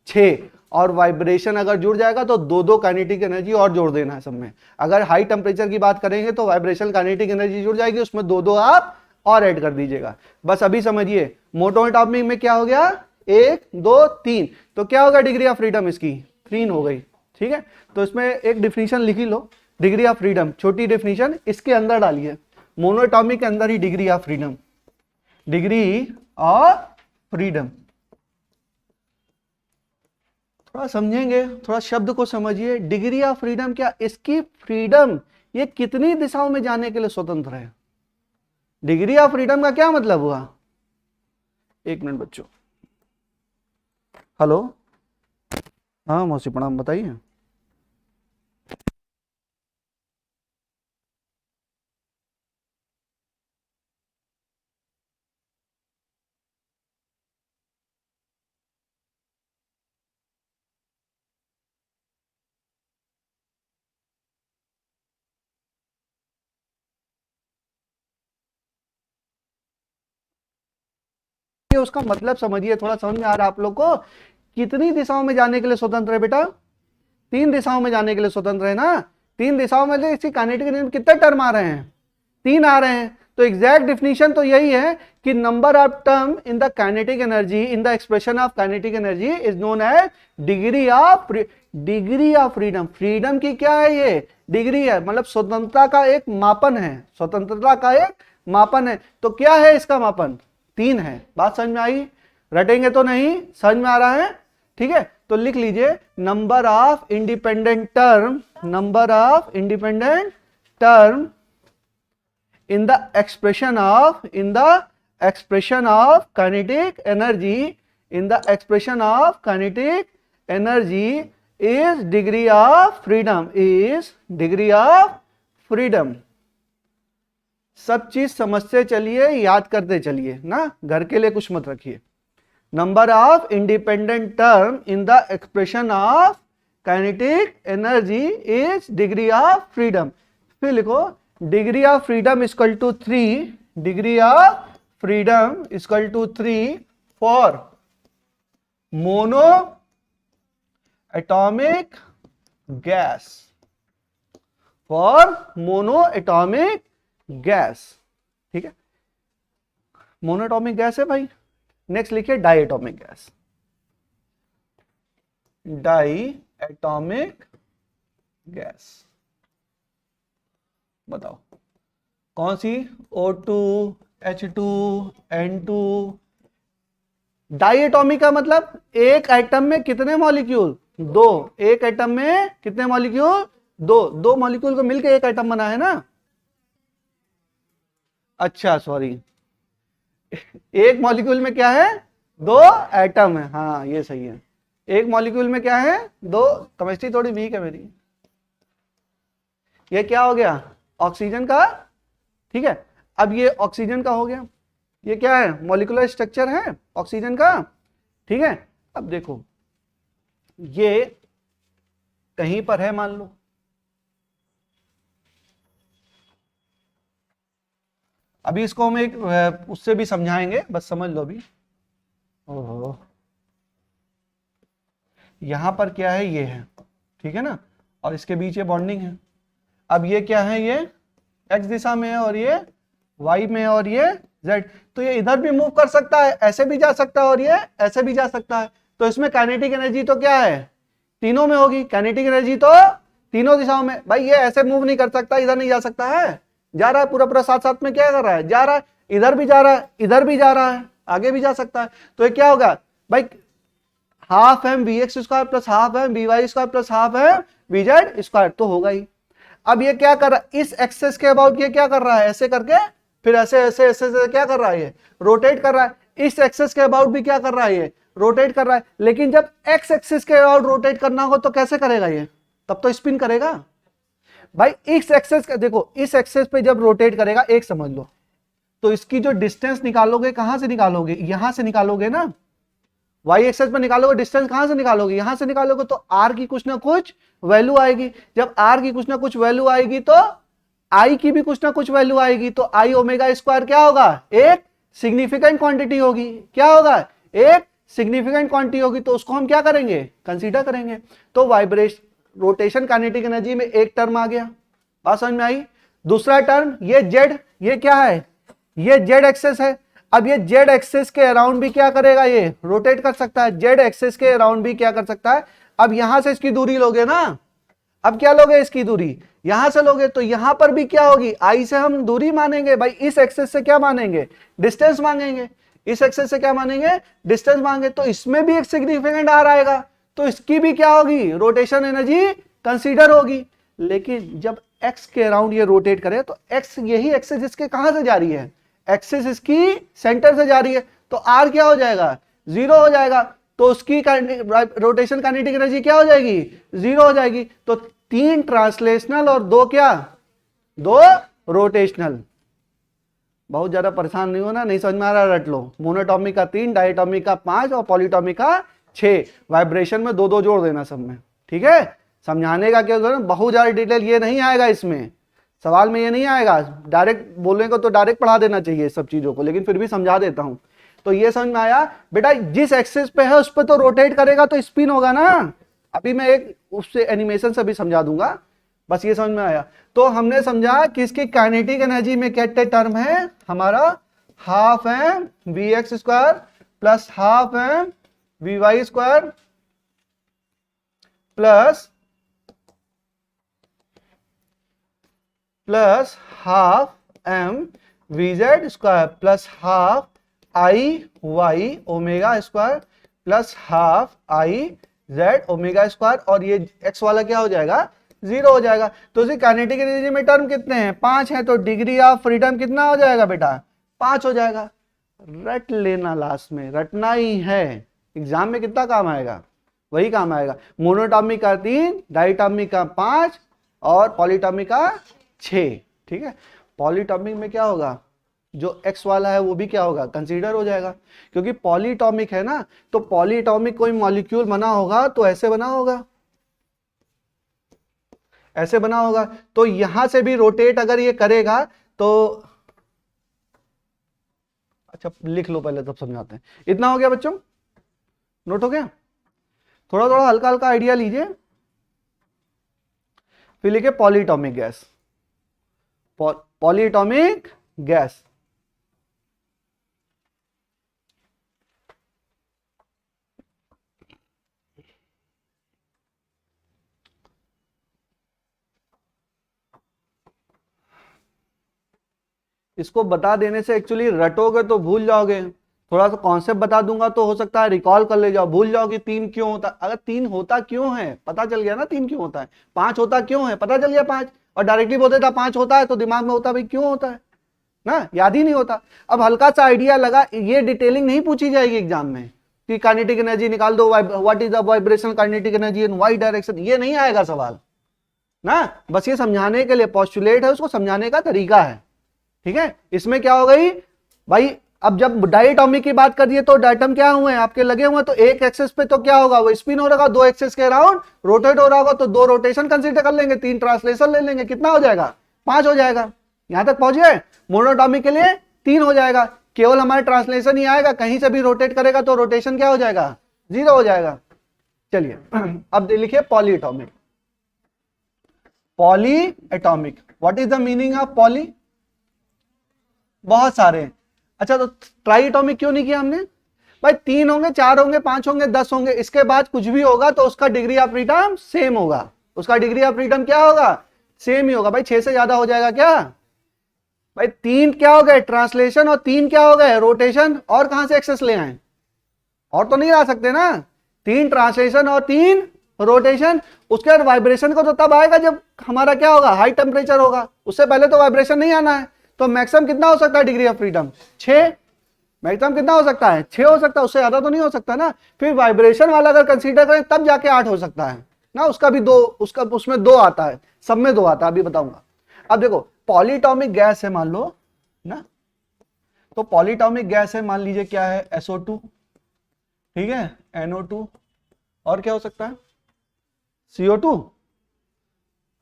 Speaker 1: 6, और वाइब्रेशन अगर जुड़ जाएगा तो दो दो काइनेटिक एनर्जी और जोड़ देना है सब में। अगर हाई टेम्परेचर की बात करेंगे तो वाइब्रेशन काइनेटिक एनर्जी जुड़ जाएगी, उसमें दो दो आप और ऐड कर दीजिएगा। बस अभी समझिए, मोनोटॉमिक में क्या हो गया, 1 2 3, तो क्या होगा डिग्री ऑफ फ्रीडम इसकी 3 हो गई, ठीक है। तो इसमें एक डिफिनीशन लिख ही लो, डिग्री ऑफ फ्रीडम, छोटी डिफिनीशन इसके अंदर डालिए, मोनोटॉमिक के अंदर ही degree of freedom, degree of freedom. थोड़ा समझेंगे, थोड़ा शब्द को समझिए, डिग्री ऑफ फ्रीडम क्या, इसकी फ्रीडम ये कितनी दिशाओं में जाने के लिए स्वतंत्र है। डिग्री ऑफ फ्रीडम का क्या मतलब हुआ, एक मिनट बच्चों, हेलो, हाँ मौसी प्रणाम, बताइए। उसका मतलब समझिए, थोड़ा समझ में आ रहा है आप लोग को, कितनी दिशाओं में जाने के लिए स्वतंत्र है बेटा, 3 दिशाओं में जाने के लिए स्वतंत्र है ना। 3 दिशाओं में इसकी काइनेटिक एनर्जी कितने टर्म आ रहे हैं, 3 आ रहे हैं। तो एग्जैक्ट डिफिनीशन तो यही है कि number of term in the kinetic energy in the expression of kinetic energy is known as degree of freedom. Freedom की क्या है, ये डिग्री है, मतलब स्वतंत्रता का एक मापन है, स्वतंत्रता का एक मापन है। तो क्या है इसका मापन, 3 है। बात समझ में आई, रटेंगे तो नहीं, समझ में आ रहा है, ठीक है। तो लिख लीजिए, number of independent term, number of independent term in the expression of expression of kinetic energy, in the expression of kinetic energy is degree of freedom, is degree of freedom. सब चीज समझते चलिए, याद करते चलिए ना, घर के लिए कुछ मत रखिए. Number of independent term in the expression of kinetic energy is degree of freedom. फिर लिखो degree of freedom equal to 3, degree of freedom equal to 3 for monoatomic gas, for monoatomic gas. ठीक है, monoatomic gas है भाई. Next लिखिए diatomic gas, diatomic gas. बताओ कौन सी? O2, H2, N2. Die atomic का मतलब एक एटम में कितने मॉलिक्यूल? 2. एक एटम में कितने मॉलिक्यूल? 2. 2 मॉलिक्यूल को मिलकर एक एटम बना है ना. अच्छा सॉरी, एक मॉलिक्यूल में क्या है? 2 एटम है. हाँ ये सही है. एक मॉलिक्यूल में क्या है? 2. केमिस्ट्री थोड़ी वीक है मेरी. ये क्या हो गया? ऑक्सीजन का. ठीक है, अब ये ऑक्सीजन का हो गया. ये क्या है? मॉलिक्यूलर स्ट्रक्चर है ऑक्सीजन का. ठीक है, अब देखो ये कहीं पर है मान लो, अभी इसको हम एक उससे भी समझाएंगे, बस समझ लो अभी. ओहो, यहां पर क्या है? ये है. ठीक है ना, और इसके बीच ये बॉन्डिंग है. अब ये क्या है? ये एक्स दिशा में है और ये वाई में है और ये जेड. तो ये इधर भी मूव कर सकता है, ऐसे भी जा सकता है और ये ऐसे भी जा सकता है. तो इसमें काइनेटिक एनर्जी तो क्या है? तीनों में होगी. काइनेटिक एनर्जी तो तीनों दिशाओं में. भाई ये ऐसे मूव नहीं कर सकता, इधर नहीं जा सकता है, जा रहा है पूरा पूरा साथ साथ में. क्या कर रहा है? जा रहा है. इधर भी जा रहा है, इधर भी जा रहा है, आगे भी जा सकता है. तो ये क्या होगा भाई? Half M V X square plus half M V Y square plus half M V Z square तो होगा ही. अब ये क्या कर रहा है? इस एक्सेस के अबाउट ये क्या कर रहा है? ऐसे करके फिर ऐसे ऐसे ऐसे, ऐसे क्या कर रहा है? ये रोटेट कर रहा है. इस एक्सेस के अबाउट भी क्या कर रहा है? ये रोटेट कर रहा है. लेकिन जब एक्स एक्सिस के अबाउट रोटेट करना हो तो कैसे करेगा? ये तब तो स्पिन करेगा भाई. इस एक्सेस का देखो, इस एक्सेस पे जब रोटेट करेगा, एक समझ लो, तो इसकी जो डिस्टेंस निकालोगे कहां से निकालोगे? यहां से निकालोगे ना. वाई एक्सेस पे निकालोगे, डिस्टेंस कहां से निकालोगे? यहां से निकालोगे. तो आर की कुछ ना कुछ वैल्यू आएगी. जब आर की कुछ ना कुछ वैल्यू आएगी तो आई की भी कुछ ना कुछ वैल्यू आएगी. तो आई ओमेगा स्क्वायर क्या होगा? एक सिग्निफिकेंट क्वांटिटी होगी. क्या होगा? एक सिग्निफिकेंट क्वांटिटी होगी. तो उसको हम क्या करेंगे? कंसीडर करेंगे. तो वाइब्रेशन रोटेशन काइनेटिक एनर्जी में एक टर्म आ गया. बात समझ में आई? दूसरा टर्म ये जेड, ये क्या है? ये जेड एक्सेस है. अब ये जेड एक्सेस के अराउंड भी क्या करेगा? ये रोटेट कर सकता है. जेड एक्सेस के अराउंड भी क्या कर सकता है? अब यहां से इसकी दूरी लोगे ना. अब क्या लोगे? इसकी दूरी यहां से लोगे. तो यहां पर भी क्या होगी? आई से हम दूरी मानेंगे भाई. इस एक्सेस से क्या मानेंगे? डिस्टेंस मांगेंगे. इस एक्सेस से क्या मानेंगे? डिस्टेंस मांगे. तो इसमें भी एक सिग्निफिकेंट आर आएगा. तो इसकी भी क्या होगी? रोटेशन एनर्जी कंसीडर होगी. लेकिन जब एक्स के अराउंड ये रोटेट करे तो एक्स, यही एक्सेस इसके कहां से जा रही है? एक्सेस इसकी सेंटर से जा रही है. तो आर क्या हो जाएगा? 0 हो जाएगा. तो उसकी रोटेशन काइनेटिक एनर्जी क्या हो जाएगी? 0 हो जाएगी. तो 3 ट्रांसलेशनल और 2 क्या? 2 रोटेशनल. बहुत ज्यादा परेशान नहीं होना, नहीं समझ में आ रहा रट लो. मोनोटॉमिक का 3, डायटॉमिक का 5 और पॉलीटॉमिक का 6. वाइब्रेशन में 2-2 जोड़ देना सब में. ठीक है, समझाने का क्या होगा? बहुत ज्यादा डिटेल ये नहीं आएगा इसमें, सवाल में ये नहीं आएगा. डायरेक्ट बोलने को तो डायरेक्ट पढ़ा देना चाहिए सब चीजों को, लेकिन फिर भी समझा देता हूं. तो ये समझ में आया बेटा? जिस एक्सिस पे है उस पर तो रोटेट करेगा तो स्पिन होगा ना. अभी मैं एक उससे एनिमेशन से भी समझा दूंगा. बस ये समझ में आया. तो हमने समझा कि इसकी काइनेटिक एनर्जी में क्या टर्म है हमारा? Half M V X square plus half M V Y square plus half M V Z square plus half I Y omega square plus half I Z omega square. और ये x वाला क्या हो जाएगा? 0 हो जाएगा. तो इसी काइनेटिक एनर्जी में टर्म कितने हैं? 5 है. तो डिग्री ऑफ फ्रीडम कितना हो जाएगा बेटा? 5 हो जाएगा.
Speaker 2: रट लेना, लास्ट में रटना ही है, एग्जाम में कितना काम आएगा, वही काम आएगा। मोनोटॉमिक का 3, डाइटॉमिक का 5 और पॉलीटॉमिक का 6। ठीक है, पॉलीटॉमिक में क्या होगा, जो x वाला है वो भी क्या होगा, कंसीडर हो जाएगा, क्योंकि पॉलीटॉमिक है ना। तो पॉलीटॉमिक कोई मॉलिक्यूल बना होगा तो ऐसे बना होगा, ऐसे बना होगा। तो यहां से भी रोटेट अगर ये करेगा तो, अच्छा लिख लो पहले तब समझाते हैं। इतना हो गया बच्चों, नोट हो गया, थोड़ा थोड़ा हल्का हल्का आइडिया लीजिए। फिर लिखे पॉलीटॉमिक गैस, पॉलीटॉमिक गैस। इसको बता देने से एक्चुअली रटोगे तो भूल जाओगे, थोड़ा सा कॉन्सेप्ट बता दूंगा तो हो सकता है रिकॉल कर ले जाओ, भूल जाओ कि 3 क्यों होता है। अगर 3 होता क्यों है पता चल गया ना, 3 क्यों होता है, 5 होता क्यों है पता चल गया 5, और डायरेक्टली बोलते था 5 होता है तो दिमाग में होता भाई क्यों होता है ना, याद ही नहीं होता। अब हल्का सा आइडिया लगा, ये डिटेलिंग नहीं पूछी जाएगी एग्जाम में कि काइनेटिक एनर्जी निकाल दो, what is the vibration kinetic energy in Y direction, ये नहीं आएगा सवाल ना। बस ये समझाने के लिए पोस्टुलेट है, उसको समझाने का तरीका है। ठीक है, इसमें क्या हो गई भाई, अब जब डायटॉमिक की बात करिए तो डायटम क्या हुए आपके लगे हुए, तो एक एक्सेस पे तो क्या होगा वो स्पिन हो रहा, 2 एक्सेस के अराउंड रोटेट हो रहा होगा, तो 2 रोटेशन कंसीडर कर लेंगे, 3 ट्रांसलेशन ले लेंगे, कितना हो जाएगा 5 हो जाएगा। यहां तक पहुंचे, मोनोटॉमिक के लिए 3 हो जाएगा, केवल हमारे ट्रांसलेशन ही आएगा, कहीं से भी रोटेट करेगा तो रोटेशन क्या हो जाएगा 0 हो जाएगा। चलिए अब लिखिए polyatomic, poly atomic, what is the meaning of poly, बहुत सारे हैं। अच्छा तो ट्राई एटॉमिक क्यों नहीं किया हमने भाई, 3 होंगे 4 होंगे 5 होंगे 10 होंगे, इसके बाद कुछ भी होगा तो उसका डिग्री ऑफ फ्रीडम सेम होगा, उसका डिग्री ऑफ फ्रीडम क्या होगा, सेम ही होगा भाई। 6 से ज्यादा हो जाएगा क्या भाई, 3 क्या हो गए ट्रांसलेशन और 3 क्या हो गए रोटेशन, और कहां से एक्सेस ले आए, और तो नहीं ला सकते ना, 3 ट्रांसलेशन और 3 रोटेशन। उसके बाद वाइब्रेशन को तो तब आएगा जब हमारा क्या होगा हाई टेम्परेचर होगा, उससे पहले तो वाइब्रेशन नहीं आना है। तो मैक्सिमम कितना हो सकता है डिग्री ऑफ फ्रीडम 6, मैक्सिमम कितना हो सकता है 6 हो सकता है, उससे ज्यादा तो नहीं हो सकता ना। फिर वाइब्रेशन वाला अगर कंसीडर करें तब जाके 8 हो सकता है ना, उसका भी 2, उसका उसमें 2 आता है, सब में 2 आता है, अभी बताऊंगा। अब देखो पॉलीटॉमिक गैस है मान लो ना, तो पॉलीटॉमिक गैस है मान लीजिए क्या है SO2, ठीक है NO2, और क्या हो सकता है CO2,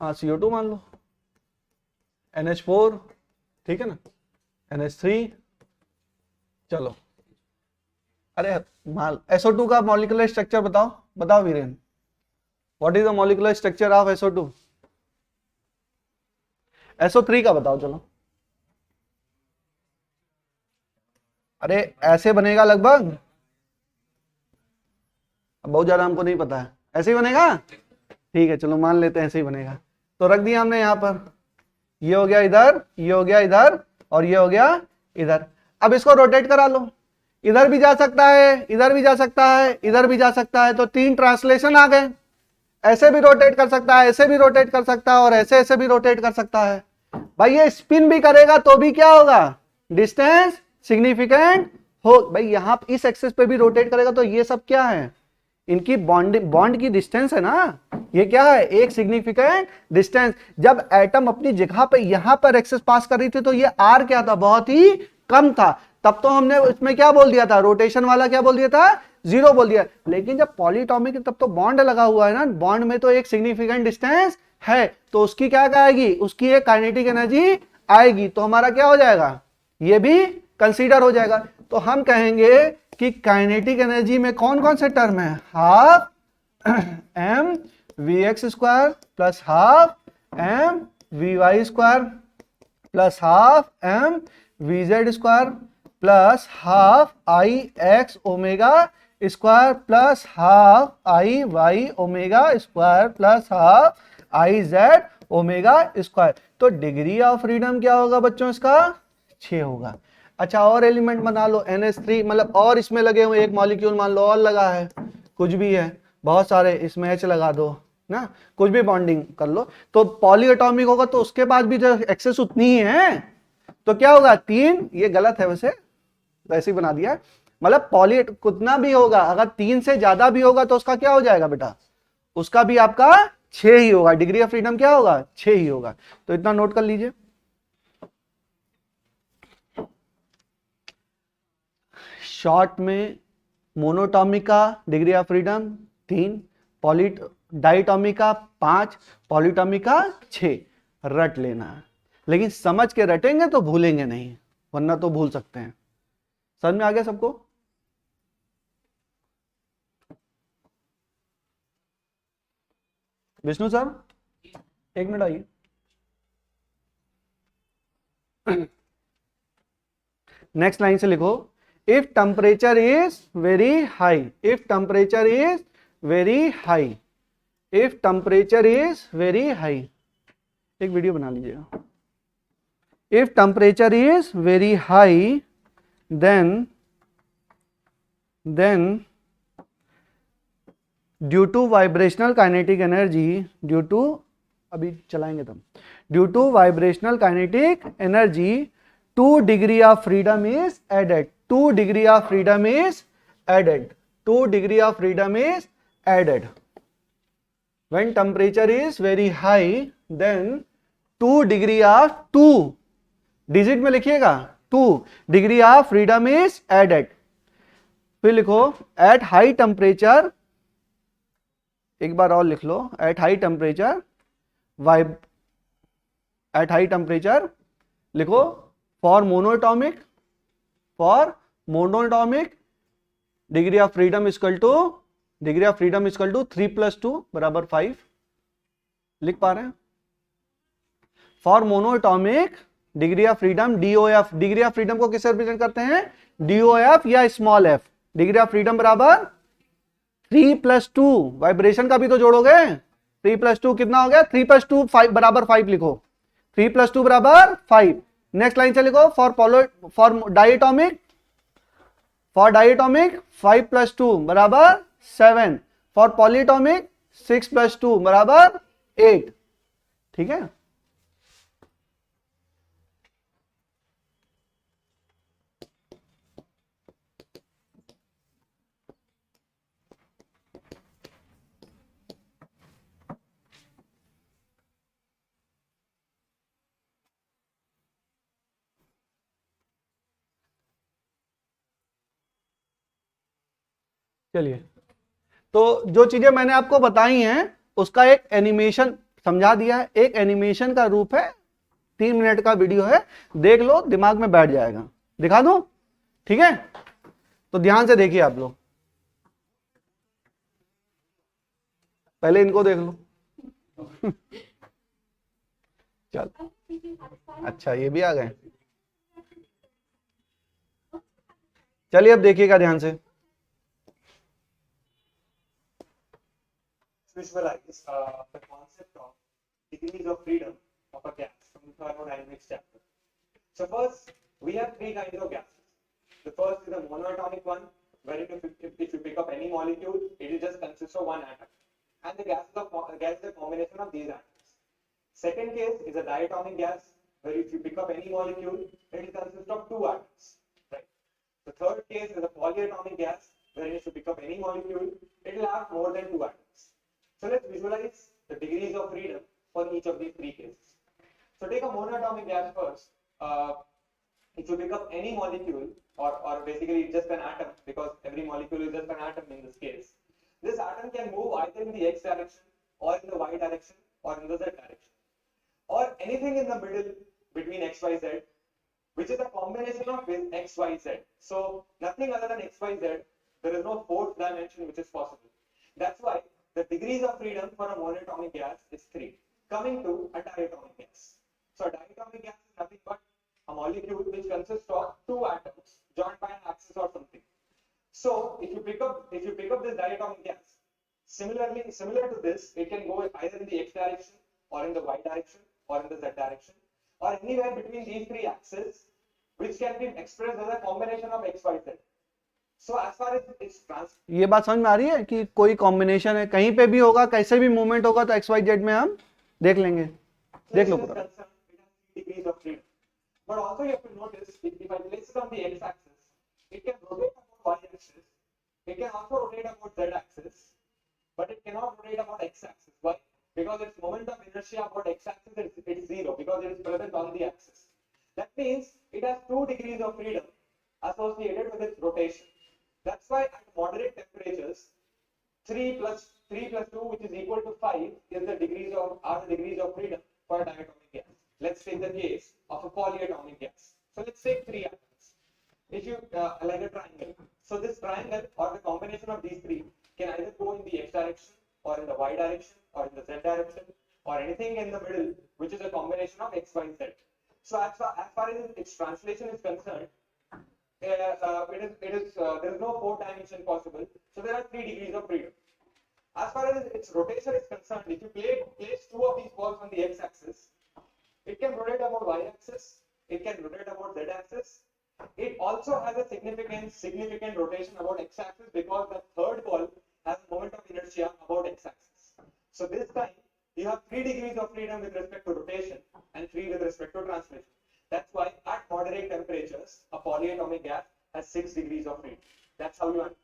Speaker 2: हाँ CO2 मान लो, NH4, ठीक है ना NH3। चलो अरे माल SO2 का मॉलिक्यूलर स्ट्रक्चर बताओ, बताओ Viren, what is the molecular structure of SO2, SO3 का बताओ चलो। अरे ऐसे बनेगा लगभग, अब बहुत ज्यादा हमको नहीं पता है, ऐसे ही बनेगा, ठीक है चलो मान लेते हैं ऐसे ही बनेगा। तो रख दिया हमने यहां पर, ये हो गया इधर, ये हो गया इधर, और ये हो गया इधर। अब इसको रोटेट करा लो, इधर भी जा सकता है, इधर भी जा सकता है, इधर भी जा सकता है, तो 3 ट्रांसलेशन आ गए। ऐसे भी रोटेट कर सकता है, ऐसे भी रोटेट कर सकता है, और ऐसे ऐसे भी रोटेट कर सकता है। भाई ये स्पिन भी करेगा तो भी क्या होगा डिस्टेंस सिग्निफिकेंट हो, भाई यहां इस एक्सेस पे भी रोटेट करेगा तो ये सब क्या है, इनकी बॉन्ड की डिस्टेंस है ना, ये क्या है एक सिग्निफिकेंट डिस्टेंस। जब एटम अपनी जगह पे यहां पर एक्सेस पास कर रही थी तो ये आर क्या था, बहुत ही कम था, तब तो हमने इसमें क्या बोल दिया था, रोटेशन वाला क्या बोल दिया था 0 बोल दिया। लेकिन जब पॉलीटॉमिक तब तो बॉन्ड लगा हुआ है ना, बॉन्ड में तो एक सिग्निफिकेंट डिस्टेंस है, तो उसकी क्या आएगी, उसकी एक काइनेटिक एनर्जी आएगी, तो हमारा क्या हो जाएगा, ये भी कंसीडर हो जाएगा। तो हम कहेंगे कि काइनेटिक एनर्जी में कौन कौन से टर्म है, half m vx square plus half m vy square plus half m vz square plus half i x omega square plus half i y omega square plus half i z omega square. तो degree of freedom क्या होगा बच्चों, इसका 6 होगा। अच्छा और element बना लो NH3, मतलब और इसमें लगे हुए एक मॉलिक्यूल मान लो और लगा है, कुछ भी है, बहुत सारे, इसमें H लगा दो ना, कुछ भी बॉन्डिंग कर लो, तो पॉलीएटॉमिक होगा, तो उसके बाद भी जो एक्सेस उतनी ही है, तो क्या होगा 3, ये गलत है वैसे, तो ऐसे ही बना दिया है। मतलब पॉली कितना भी होगा, अगर 3 से ज्यादा भी होगा तो उसका क्या हो जाएगा बेटा, उसका भी आपका 6 ही होगा, डिग्री ऑफ फ्रीडम क्या होगा, 6 ही होगा। तो इतना नोट कर लीजिए। शॉर्ट में मोनोटॉमिक का degree of freedom 3, poly diatomic का 5, पॉलीटॉमिक का 6 रट लेना है। लेकिन समझ के रटेंगे तो भूलेंगे नहीं, वरना तो भूल सकते हैं। समझ में आ गया सबको? विष्णु सर 1 मिनट आइए। नेक्स्ट लाइन से लिखो, if temperature is very high, if temperature is very high, if temperature is very high, एक वीडियो बना लीजिएगा। If temperature is very high then due to vibrational kinetic energy, due to अभी चलाएंगे तब, due to vibrational kinetic energy 2 degree of freedom is added, 2 degree of freedom is added, 2 degree of freedom is added. When temperature is very high then 2 degree of 2 digit में लिखिएगा 2 degree of freedom is added. फिर लिखो at high temperature, एक बार और लिख लो, at high temperature at high temperature लिखो for monatomic degree of freedom equal to 3 + 2 = 5। लिख पा रहे हैं? For monatomic degree of freedom DOF, degree of freedom को किससे रिप्रेजेंट करते हैं, DOF या स्मॉल f, डिग्री ऑफ फ्रीडम बराबर 3 + 2, वाइब्रेशन का भी तो जोड़ोगे, 3 + 2 कितना हो गया, 3 + 2 5 बराबर 5 लिखो, 3 + 2 बराबर 5। नेक्स्ट लाइन से लिखो फॉर डायटोमिक 5 + 2 बराबर 7, फॉर पॉलीटोमिक 6 + 2 बराबर 8। ठीक है, चलिए। तो जो चीजें मैंने आपको बताई हैं उसका एक एनिमेशन समझा दिया है, एक एनिमेशन का रूप है, 3 मिनट का वीडियो है, देख लो, दिमाग में बैठ जाएगा। दिखा दूं? ठीक है, तो ध्यान से देखिए आप लोग, पहले इनको देख लो। चल, अच्छा ये भी आ गए। चलिए अब देखिएगा ध्यान से।
Speaker 3: Visualize the concept of degrees of freedom of a gas from the thermodynamics chapter. So first, we have 3 kinds of gases. The first is a monoatomic one, wherein if you pick up any molecule, it will just consist of one atom, and the gas is a combination of these atoms. Second case is a diatomic gas, where if you pick up any molecule, it will consist of 2 atoms. Right. The third case is a polyatomic gas, wherein if you pick up any molecule, it will have more than 2 atoms. So let's visualize the degrees of freedom for each of these 3 cases. So take a monoatomic gas first. If you pick up any molecule, or basically just an atom, because every molecule is just an atom in this case, this atom can move either in the x direction, or in the y direction, or in the z direction, or anything in the middle between x, y, z, which is a combination of x, y, z. So nothing other than x, y, z. There is no 4th dimension which is possible. That's why the degrees of freedom for a monatomic gas is 3. Coming to a diatomic gas. So a diatomic gas is nothing but a molecule which consists of 2 atoms joined by an axis or something. So if you pick up this diatomic gas, similar to this, it can go either in the x direction, or in the y direction, or in the z direction, or anywhere between these 3 axes, which can be expressed as a combination of x, y, z. So as far as its
Speaker 2: ये बात समझ में आ रही है कि कोई combination है, कहीं पे भी होगा, कैसे भी मूवमेंट होगा, तो एक्स वाई जेड में हम देख लेंगे। देख लो पूरा।
Speaker 3: degrees of freedom. But also you have to notice, if I place it on the x-axis, it can rotate about y-axis, it can also rotate about z-axis, but it cannot rotate about x-axis. Why? Because its moment of inertia about x-axis is zero because it is present on the axis. That means it has 2 degrees of freedom associated with its rotation. That's why at moderate temperatures, 3 plus 2, which is equal to 5, is the degrees of freedom for a diatomic gas. Let's take the case of a polyatomic gas. So let's take 3 atoms. If you like a triangle, so this triangle or the combination of these 3 can either go in the x direction or in the y direction or in the z direction or anything in the middle, which is a combination of x, y, z. So as far as its translation is concerned, there is no 4 dimension possible. So there are 3 degrees of freedom. As far as its rotation is concerned, if you place 2 of these balls on the x-axis, it can rotate about y-axis, it can rotate about z-axis. It also has a significant rotation about x-axis because the third ball has a moment of inertia about x-axis. So this time you have 3 degrees of freedom with respect to rotation and 3 with respect to translation. That's why at moderate temperatures, a polyatomic gas has 6 degrees of freedom. That's how you understand.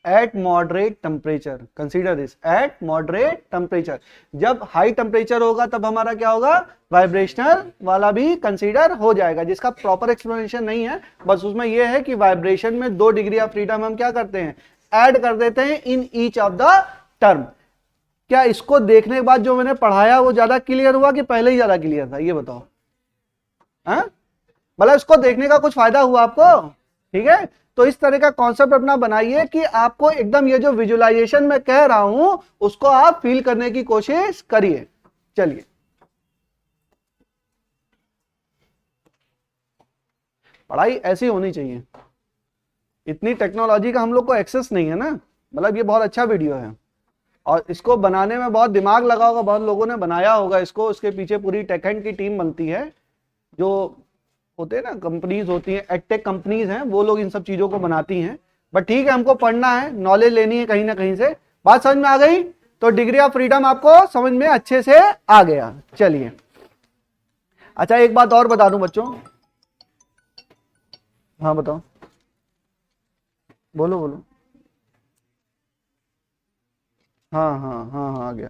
Speaker 2: Eight moderate temperature, consider this, eight moderate temperature. जब high temperature होगा तब हमारा क्या होगा, vibrational वाला भी consider हो जाएगा, जिसका प्रॉपर एक्सप्लेनेशन नहीं है, बस उसमें यह है कि वाइब्रेशन में 2 डिग्री ऑफ फ्रीडम हम क्या करते हैं, ऐड कर देते हैं in each of the term. क्या इसको देखने के बाद जो मैंने पढ़ाया वो ज्यादा क्लियर हुआ कि पहले ही ज्यादा क्लियर था, ये बताओ. मतलब इसको देखने का कुछ फायदा हुआ आपको? ठीक है, तो इस तरह का कॉन्सेप्ट अपना बनाइए कि आपको एकदम ये जो विजुअलाइजेशन मैं कह रहा हूं उसको आप फील करने की कोशिश करिए. चलिए, पढ़ाई ऐसी होनी चाहिए. इतनी टेक्नोलॉजी का हम लोग को एक्सेस नहीं है ना. मतलब ये बहुत अच्छा वीडियो है और इसको बनाने में बहुत दिमाग लगा होगा, बहुत लोगों ने बनाया होगा इसको. उसके पीछे पूरी टेकहंड की टीम बनती है, जो होते हैं ना, कंपनीज होती हैं, एडटेक कंपनीज हैं, वो लोग इन सब चीजों को बनाती हैं. बट ठीक है, हमको पढ़ना है, नॉलेज लेनी है कहीं ना कहीं से. बात समझ में आ गई? तो डिग्री ऑफ फ्रीडम आपको समझ में अच्छे से आ गया. चलिए, अच्छा एक बात और बता दूं बच्चों. हाँ बताओ, बोलो बोलो. हाँ हाँ हाँ हाँ, आ गया.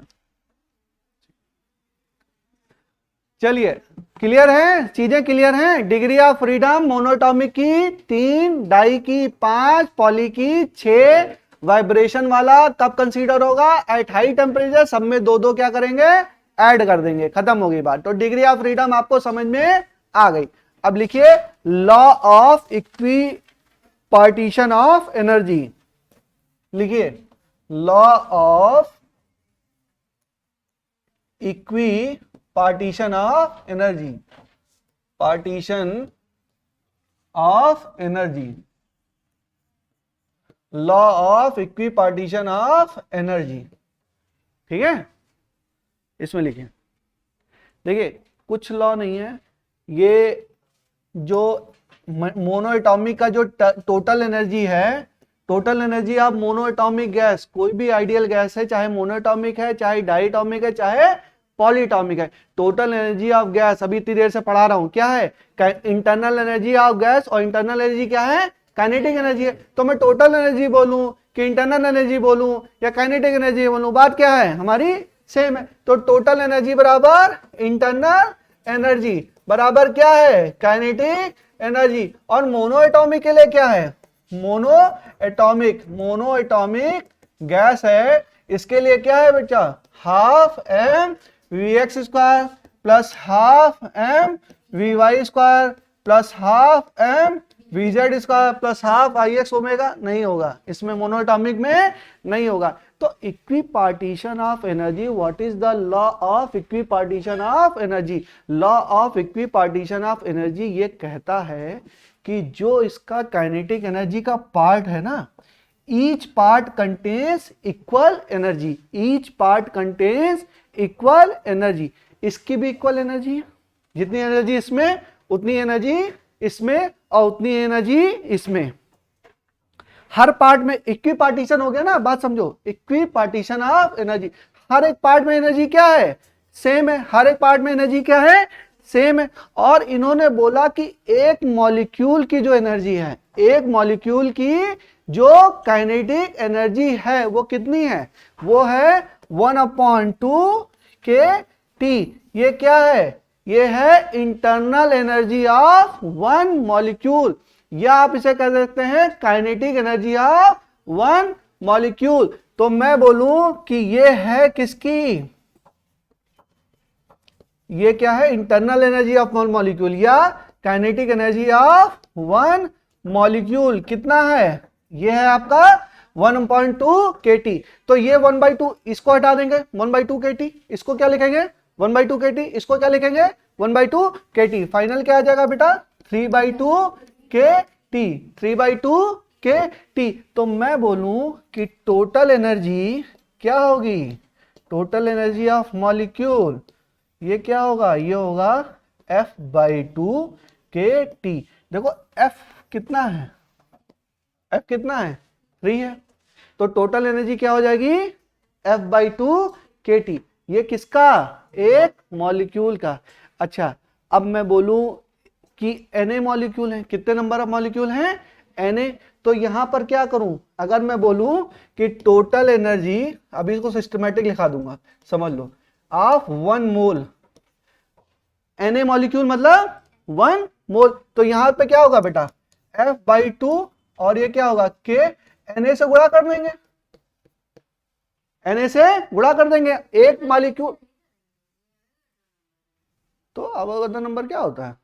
Speaker 2: चलिए, क्लियर है, चीजें क्लियर हैं. डिग्री ऑफ फ्रीडम मोनोटॉमिक की 3, डाई की 5, पॉली की 6, वाइब्रेशन वाला कब कंसीडर होगा, एट हाई टेम्परेचर. सब में 2-2 क्या करेंगे, ऐड कर देंगे. खत्म हो गई बात. तो डिग्री ऑफ फ्रीडम आपको समझ में आ गई. अब लिखिए law of equipartition of energy. लिखिए law of equipartition of energy. Partition of energy, law of equipartition of energy. ठीक है, इसमें लिखिए. देखिए, कुछ लॉ नहीं है, ये जो मोनो एटॉमिक का जो टोटल एनर्जी है, total energy of mono atomic gas, कोई भी आइडियल गैस है, चाहे मोनो एटॉमिक है, चाहे डाइटॉमिक है, चाहे पॉलीटॉमिक है, टोटल एनर्जी ऑफ गैस, अभी इतनी देर से पढ़ा रहा हूं, क्या है, इंटरनल एनर्जी ऑफ गैस, और इंटरनल एनर्जी क्या है, काइनेटिक एनर्जी है. तो मैं टोटल एनर्जी बोलूं कि इंटरनल एनर्जी बोलूं या काइनेटिक एनर्जी बोलूं, बात क्या है हमारी, सेम है. तो टोटल एनर्जी बराबर इंटरनल एनर्जी बराबर क्या है, काइनेटिक एनर्जी. और मोनो एटॉमिक के लिए क्या है, मोनो एटॉमिक गैस है, इसके लिए क्या है बेटा, half M V X square plus half M V Y square plus half M V Z square plus half I X omega. नहीं होगा, इसमें मोनो एटॉमिक में नहीं होगा. तो equipartition of energy, what is the law of equipartition of energy. Law of equipartition of energy ये कहता है कि जो इसका काइनेटिक एनर्जी का पार्ट है ना, each part contains equal energy, each part contains equal energy. इसकी भी इक्वल एनर्जी है, जितनी एनर्जी इसमें उतनी एनर्जी इसमें और उतनी एनर्जी इसमें. हर पार्ट में इक्वी पार्टीशन हो गया ना, बात समझो, इक्वी पार्टीशन ऑफ एनर्जी. हर एक पार्ट में एनर्जी क्या है, सेम है. हर एक पार्ट में एनर्जी क्या है, सेम है। और इन्होंने बोला कि एक मॉलिक्यूल की जो एनर्जी है, एक मॉलिक्यूल की जो काइनेटिक एनर्जी है वो कितनी है, वो है 1/2 kT। ये क्या है, ये है internal energy of one molecule, या आप इसे कह सकते हैं kinetic energy of one molecule. तो मैं बोलूं कि ये है किसकी, ये क्या है, internal energy of one molecule या kinetic energy of one molecule. कितना है, ये है आपका 1/2 kT। तो ये 1/2 इसको हटा देंगे, 1/2 kT, इसको क्या लिखेंगे 1/2 kT, इसको क्या लिखेंगे 1/2 kT। फाइनल क्या आ जाएगा बेटा 3/2 kT, 3/2 kT। तो मैं बोलूं कि टोटल एनर्जी क्या होगी, टोटल एनर्जी ऑफ मॉलिक्यूल ये क्या होगा, ये होगा F/2 kT। देखो F कितना है, F कितना है 3 है, तो टोटल एनर्जी क्या हो जाएगी F/2 kT। ये किसका, एक मॉलिक्यूल का। अच्छा अब मैं बोलूं कि Na मॉलिक्यूल है, कितने नंबर ऑफ मॉलिक्यूल हैं Na, तो यहां पर क्या करूं, अगर मैं बोलूं कि टोटल एनर्जी, अभी इसको सिस्टमैटिक लिखा दूंगा समझ लो, ऑफ 1 मोल, Na मॉलिक्यूल मतलब 1 मोल, तो यहां पे क्या होगा बेटा F/2 और ये क्या होगा K, Na से गुणा कर देंगे, Na से गुणा कर देंगे एक मॉलिक्यूल, तो अवगाद्रो नंबर क्या होता है,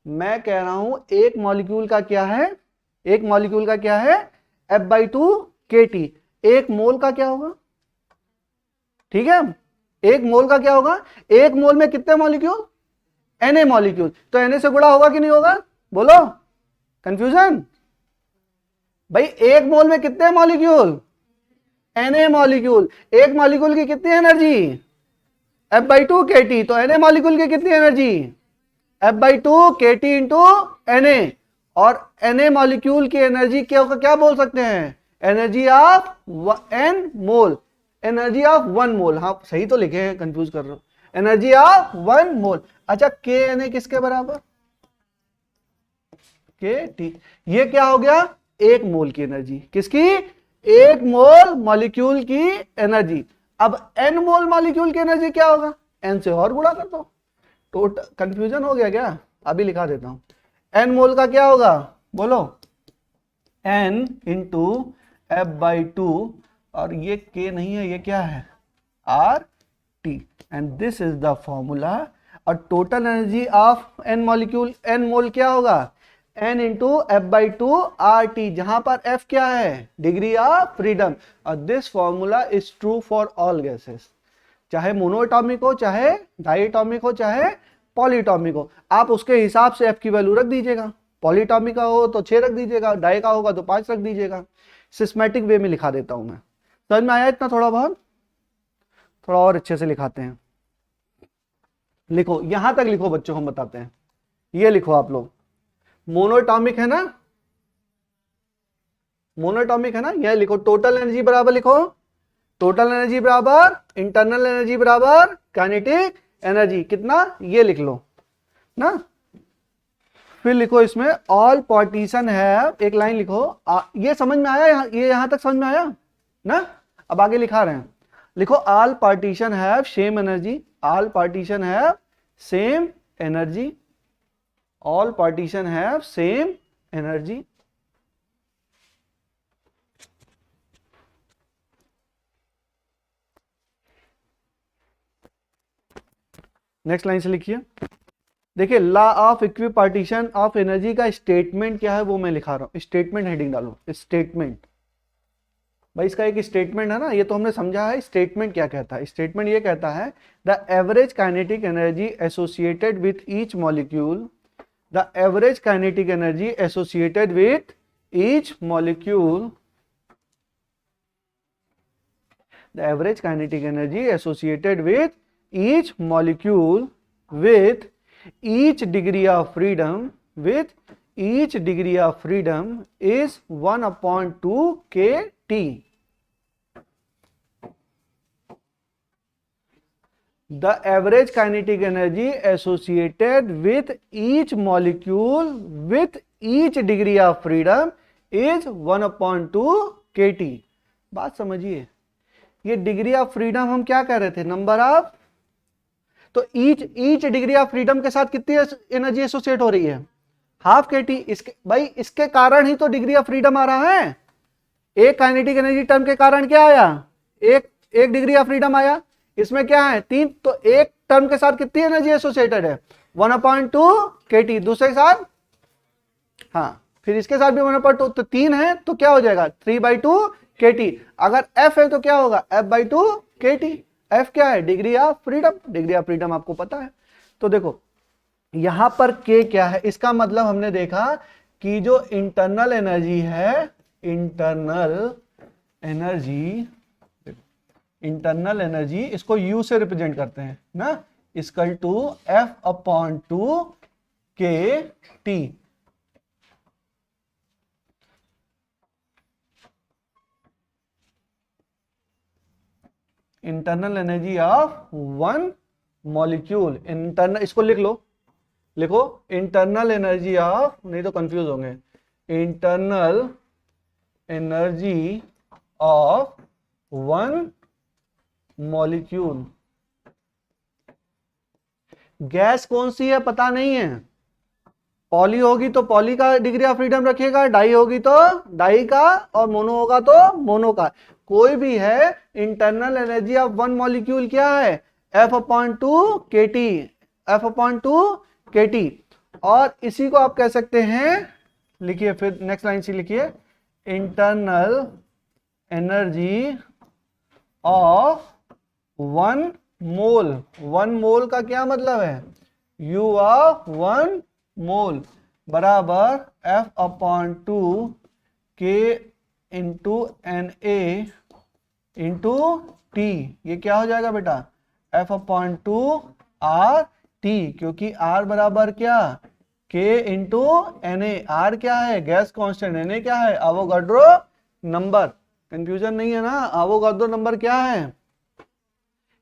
Speaker 2: मैं कह रहा हूं एक मॉलिक्यूल का क्या है, एक मॉलिक्यूल का क्या है F/2 kT। एक मोल का क्या होगा, ठीक है, एक मोल का क्या होगा, एक मोल में कितने मॉलिक्यूल Na मॉलिक्यूल, तो Na से गुणा होगा कि नहीं होगा, बोलो, कंफ्यूजन भाई, एक मोल में कितने मॉलिक्यूल Na मॉलिक्यूल, एक मॉलिक्यूल की कितनी एनर्जी F/2 kT, तो Na मॉलिक्यूल की कितनी energy F/2 kT into Na, और Na मॉलिक्यूल की एनर्जी क्या बोल सकते हैं, energy of n mole, energy of 1 मोल, हाँ सही तो लिखे हैं, कंफ्यूज कर रहे हो, एनर्जी ऑफ 1 मोल। अच्छा Kna किसके बराबर, kT, ये क्या हो गया एक मोल की एनर्जी, किसकी, एक मोल मॉलिक्यूल की एनर्जी। अब n मोल मॉलिक्यूल की एनर्जी क्या होगा, n से और गुणा कर दो, टोटल, कंफ्यूजन हो गया क्या, अभी लिखा देता हूं, n मोल का क्या होगा बोलो, n इंटू F/2, और ये K नहीं है, ये क्या है RT, and this is the formula. और total energy of n molecule, n mole क्या होगा n इंटू F/2 RT, जहां पर F क्या है डिग्री ऑफ फ्रीडम, और this formula is true for all gases, चाहे मोनोएटॉमिक हो, चाहे डाइएटॉमिक हो, चाहे पॉलीटॉमिक हो, आप उसके हिसाब से F की वैल्यू रख दीजिएगा, पॉलीटॉमिक का हो तो 6 रख दीजिएगा, डाई का होगा तो 5 रख दीजिएगा। सिस्टमैटिक वे में लिखा देता हूं मैं, समझ में आया इतना, थोड़ा बहुत, थोड़ा और अच्छे से लिखाते हैं, लिखो यहां तक लिखो बच्चों, हम बताते हैं, ये लिखो आप लोग, मोनोएटॉमिक है ना, मोनोएटॉमिक है ना, यह लिखो, टोटल एनर्जी बराबर लिखो, टोटल एनर्जी बराबर इंटरनल एनर्जी बराबर काइनेटिक एनर्जी, कितना ये लिख लो ना। फिर लिखो इसमें ऑल पार्टीशन है, एक लाइन लिखो, ये समझ में आया, ये यहां तक समझ में आया ना। अब आगे लिखा रहे हैं, लिखो all partition have same energy, all partition have same energy, all partition have same energy. Next line से लिखिए, देखिए law of equipartition of energy का स्टेटमेंट क्या है वो मैं लिखा रहा हूं, स्टेटमेंट हेडिंग डालो, स्टेटमेंट, भाई इसका एक स्टेटमेंट है ना, ये तो हमने समझा है, स्टेटमेंट क्या कहता है, स्टेटमेंट ये कहता है the average kinetic energy associated with each molecule, the average kinetic energy associated with each molecule, the average kinetic energy associated with each molecule with each degree of freedom, with each degree of freedom is 1/2 kT. The average kinetic energy associated with each molecule with each degree of freedom is 1/2 kT। बात समझिए, ये degree of freedom हम क्या कह रहे थे, number of, तो each degree of freedom के साथ कितनी एनर्जी एसोसिएट हो रही है, ½ kT। इसके भाई इसके कारण ही तो डिग्री ऑफ फ्रीडम आ रहा है। एक काइनेटिक एनर्जी टर्म के कारण क्या आया, एक डिग्री ऑफ फ्रीडम आया। इसमें क्या है 3, तो एक टर्म के साथ कितनी एनर्जी एसोसिएटेड है 1/2 kT। दूसरे के साथ, हाँ फिर इसके साथ भी 1/2, तो 3 है तो क्या हो जाएगा 3/2 kT। अगर F है तो क्या होगा F/2 kT। F क्या है, degree of freedom, degree of freedom आपको पता है। तो देखो यहां पर K क्या है, इसका मतलब हमने देखा कि जो इंटरनल एनर्जी है, इंटरनल एनर्जी इसको U से रिप्रेजेंट करते हैं ना, equal to F/2 kT। Internal energy of one molecule, internal, इसको लिखो इंटरनल एनर्जी ऑफ, नहीं तो कंफ्यूज होंगे, internal energy of one molecule. Gas कौन सी है पता नहीं है, पॉली होगी तो पॉली का डिग्री ऑफ फ्रीडम रखेगा, डाई होगी तो डाई का, और मोनो होगा तो मोनो का। कोई भी है, internal energy of one molecule क्या है F/2 kT, F/2 kT। और इसी को आप कह सकते हैं, लिखिए फिर नेक्स्ट लाइन से लिखिए, internal energy of one mole का क्या मतलब है, U ऑफ वन मोल बराबर F/2 K into NA into T। ये क्या हो जाएगा बेटा F/2 RT, क्योंकि R बराबर क्या K इंटू NA। R क्या है गैस कांस्टेंट, NA क्या है एवोगाड्रो नंबर। कंफ्यूजन नहीं है ना, एवोगाड्रो नंबर क्या है,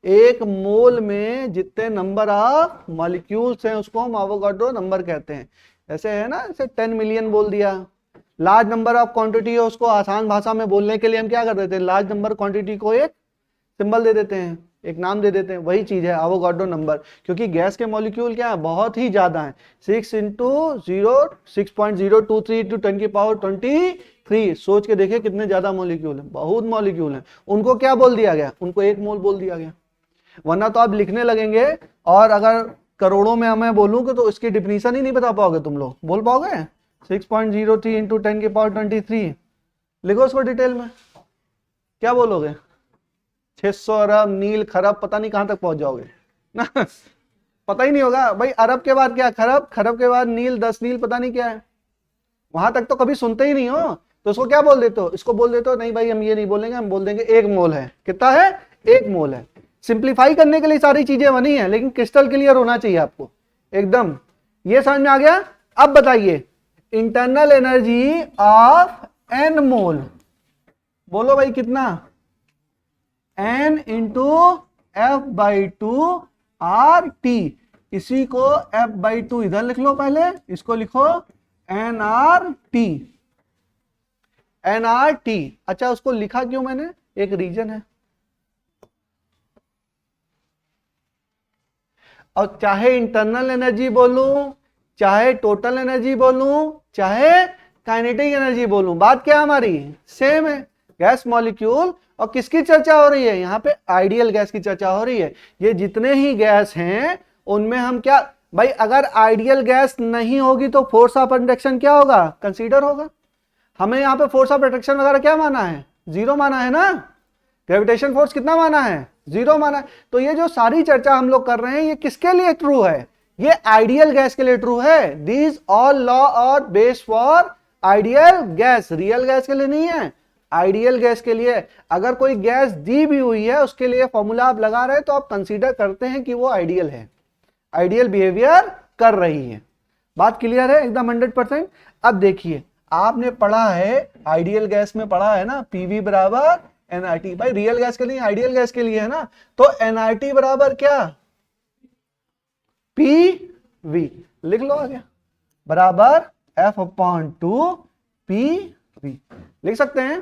Speaker 2: एक मोल में जितने नंबर ऑफ मॉलिक्यूल्स हैं उसको हम एवोगाड्रो नंबर कहते हैं। ऐसे है ना, जैसे 10 मिलियन बोल दिया, लार्ज नंबर ऑफ क्वांटिटी है, उसको आसान भाषा में बोलने के लिए हम क्या कर देते हैं, लार्ज नंबर क्वांटिटी को एक सिंबल दे देते हैं, एक नाम दे देते हैं। वही चीज है एवोगाड्रो नंबर, क्योंकि गैस के मॉलिक्यूल क्या है बहुत ही ज्यादा है, 6 × 6.023 × 10⁻23। सोच के देखिए कितने ज्यादा मॉलिक्यूल है, बहुत मॉलिक्यूल है। उनको क्या बोल दिया गया, उनको एक मोल बोल दिया गया। वरना तो आप लिखने लगेंगे, और अगर करोड़ों में मैं बोलूं तो इसकी डिफिनीशन ही नहीं बता पाओगे तुम लोग, बोल पाओगे 6.03 × 10⁻23। लिखो उसको डिटेल में, क्या बोलोगे 600 अरब नील खरब, पता नहीं कहां तक पहुंच जाओगे ना पता ही नहीं होगा भाई। अरब के बाद क्या खरब, खरब के बाद नील, 10 नील पता नहीं क्या है, वहां तक तो कभी सुनते ही नहीं हो। तो उसको क्या बोल देते हो, इसको बोल देते हो नहीं भाई हम ये नहीं बोलेंगे, हम बोल देंगे 1 मोल है। कितना है 1 मोल है। सिंप्लीफाई करने के लिए सारी चीजें बनी है, लेकिन क्रिस्टल क्लियर होना चाहिए आपको एकदम। ये समझ में आ गया। अब बताइए इंटरनल एनर्जी ऑफ n मोल, बोलो भाई कितना, n इंटू F/2 RT। इसी को F/2 इधर लिख लो, पहले इसको लिखो nRT। अच्छा उसको लिखा क्यों मैंने, एक रीजन है। और चाहे इंटरनल एनर्जी बोलूं, चाहे टोटल एनर्जी बोलूं, चाहे काइनेटिक एनर्जी बोलूं, बात क्या हमारी सेम है, गैस मॉलिक्यूल। और किसकी चर्चा हो रही है यहाँ पे, आइडियल गैस की चर्चा हो रही है। ये जितने ही गैस हैं उनमें हम क्या भाई, अगर आइडियल गैस नहीं होगी तो फोर्स ऑफ अट्रैक्शन क्या होगा, कंसीडर होगा। हमें यहाँ पे फोर्स ऑफ अट्रैक्शन वगैरह क्या माना है, 0 माना है ना। ग्रेविटेशन फोर्स कितना माना है, 0 माना है। तो ये जो सारी चर्चा हम लोग कर रहे हैं ये किसके लिए ट्रू है, ये आइडियल गैस के लिए ट्रू है। These all law are based for ideal gas, real gas के लिए नहीं है, आइडियल गैस के लिए। अगर कोई गैस दी भी हुई है उसके लिए फॉर्मूला आप लगा रहे हैं तो आप कंसीडर करते हैं कि वो आइडियल है, आइडियल बिहेवियर कर रही है। बात क्लियर है एकदम 100%। अब देखिए आपने पढ़ा है आइडियल गैस में, पढ़ा है ना PV बराबर nRT। भाई रियल गैस के लिए, आइडियल गैस के लिए है ना, तो nRT बराबर क्या, PV। लिख लो आगे, बराबर F/2 PV लिख सकते हैं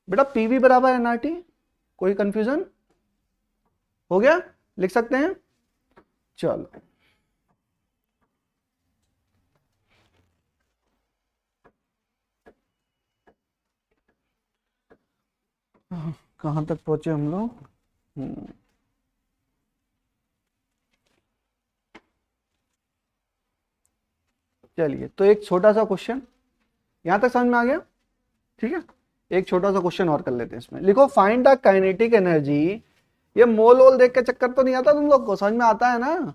Speaker 2: बेटा। PV बराबर nRT, कोई कंफ्यूजन हो गया, लिख सकते हैं। चलो कहां तक पहुंचे हम लोग। चलिए, तो एक छोटा सा क्वेश्चन यहां तक समझ में आ गया, ठीक है। एक छोटा सा क्वेश्चन और कर लेते हैं इसमें। लिखो फाइंड द काइनेटिक एनर्जी। ये मोल वोल देख के चक्कर तो नहीं आता तुम लोग को, समझ में आता है ना?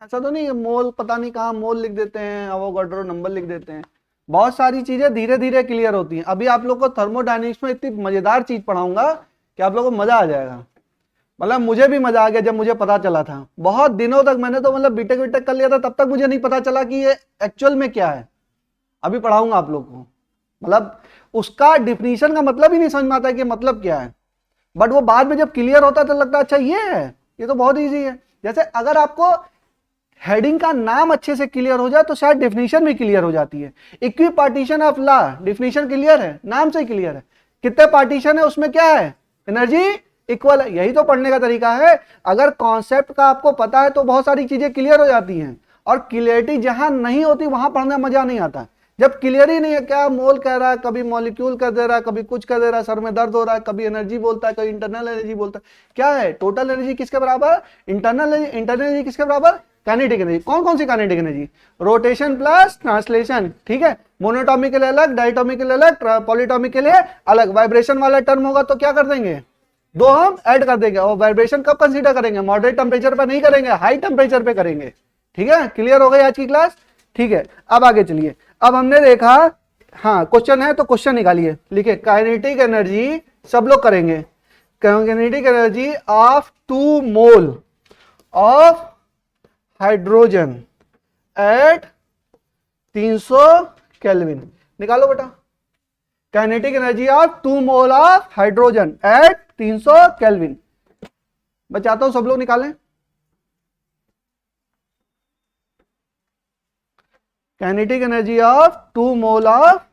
Speaker 2: ऐसा तो नहीं मोल पता नहीं कहाँ मोल लिख देते हैं, अवोगाड्रो नंबर लिख देते हैं। बहुत सारी चीजें धीरे धीरे क्लियर होती हैं। अभी आप लोग को थर्मोडायनेमिक्स में इतनी मजेदार चीज पढ़ाऊंगा कि आप लोगों को मजा आ जाएगा। मतलब मुझे भी मजा आ गया जब मुझे पता चला था। बहुत दिनों तक मैंने तो मतलब बीटेक वीटेक कर लिया था, तब तक मुझे नहीं पता चला कि ये एक्चुअल में क्या है। अभी पढ़ाऊंगा आप लोग को, मतलब उसका डिफिनीशन का मतलब ही नहीं समझ में आता है कि मतलब क्या है, बट वो बाद में जब क्लियर होता है तो लगता है अच्छा ये है, ये तो बहुत ईजी है। जैसे अगर आपको हेडिंग का नाम अच्छे से क्लियर हो जाए तो शायद डेफिनेशन भी क्लियर हो जाती है। Equipartition of law, definition clear है, नाम से क्लियर है। कितने पार्टीशन है उसमें, क्या है, एनर्जी इक्वल है। यही तो पढ़ने का तरीका है। अगर कॉन्सेप्ट का आपको पता है तो बहुत सारी चीजें क्लियर हो जाती हैं, और क्लियरिटी जहां नहीं होती वहां पढ़ने में मजा नहीं आता। जब क्लियर ही नहीं है, क्या मोल कह रहा है, कभी मॉलिक्यूल कर दे रहा है, कभी कुछ कर दे रहा है, सर में दर्द हो रहा है, कभी एनर्जी बोलता है, कभी इंटरनल एनर्जी बोलता है। क्या है, टोटल एनर्जी किसके बराबर, इंटरनल एनर्जी किसके बराबर, काइनेटिक एनर्जी। कौन कौन सी kinetic energy, rotation plus translation, ठीक है। मोनोटॉमिक के लिए अलग, डायटोमिक के लिए अलग, पॉलीटॉमिक के लिए अलग। वाइब्रेशन वाला टर्म होगा तो क्या कर देंगे, दो हम ऐड कर देंगे। और वाइब्रेशन कब कंसीडर करेंगे, मॉडरेट टेम्परेचर पर नहीं करेंगे, हाई टेम्परेचर पे करेंगे, ठीक है। क्लियर हो गई आज की क्लास, ठीक है। अब आगे चलिए। अब हमने देखा, हाँ क्वेश्चन है तो क्वेश्चन निकालिए। लिखिए काइनेटिक एनर्जी, सब लोग करेंगे। Kinetic energy of 2 mole of hydrogen at 300 kelvin. निकालो बेटा, kinetic energy of 2 mole of hydrogen at 300 kelvin. मैं चाहता हूं सब लोग निकालें। Kinetic energy of 2 mole of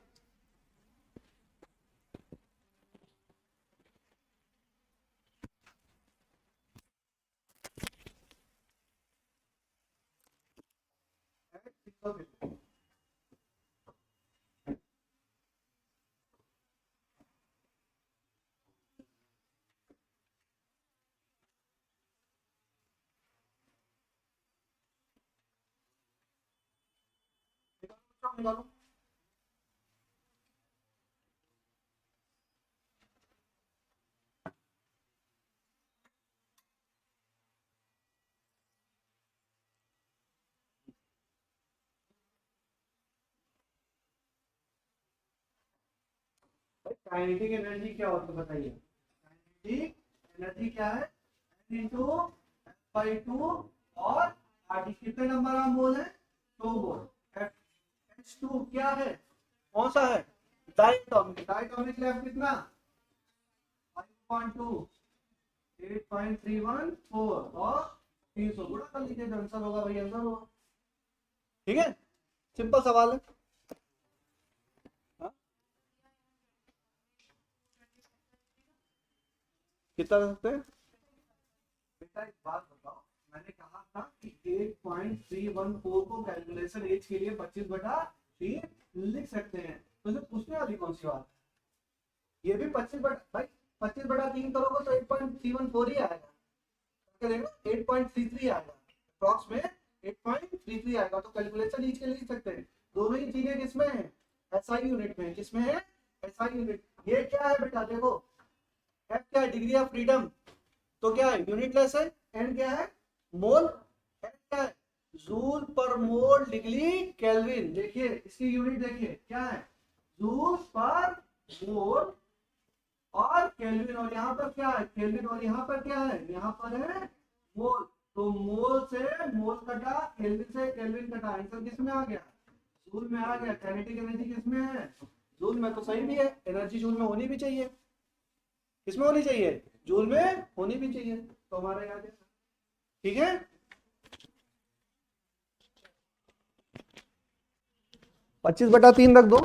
Speaker 2: निकालो। काइनेटिक एनर्जी क्या होती है बताइए। काइनेटिक एनर्जी क्या है, N इंटू F/2 और RT। कितने नंबर ऑफ मोल है, 2 मोल। H2 क्या है, कौन सा है, डायटोमिक। डायटोमिक लेवल कितना, 5.2, 8.314 और 300 गुणा कर लीजिए, जो आंसर होगा वही आंसर होगा, ठीक है। सिंपल सवाल है। कितना कर सकते हैं बेटा, एक बात बताओ, मैंने कहा था कि 8.314 को कैलकुलेशन एज के लिए 25/3 लिख सकते हैं, तो इसे पूछने वाली कौन सी बात है। ये भी 25/3 करोगे तो 8.314 ही आएगा, करेगा 8.33 आएगा, अप्रॉक्स में 8.33 आएगा। तो कैलकुलेशन एज के लिए लिख सकते हैं। दोनों ही चीजें किसमें है, एसआई यूनिट में। किसमें है, एसआई यूनिट। ये क्या है बेटा, देखो एफ क्या है, डिग्री ऑफ फ्रीडम, तो क्या है यूनिटलेस है। एन क्या है, मोल। एन क्या है, जूल पर मोल डिग्री केल्विन। देखिए इसकी यूनिट देखिए क्या है, जूल पर मोल और केल्विन। और यहाँ पर क्या है, केल्विन। और यहाँ पर क्या है, यहाँ पर है मोल। तो मोल से मोल कटा, केल्विन से केल्विन कटा, आंसर किस में आ गया, जूल में आ गया। काइनेटिक एनर्जी किस में है, जूल में तो सही भी है, एनर्जी जूल में होनी भी चाहिए। किसमें होनी चाहिए? जूल में होनी भी चाहिए, तो हमारा याद है। ठीक है, 25/3 रख दो।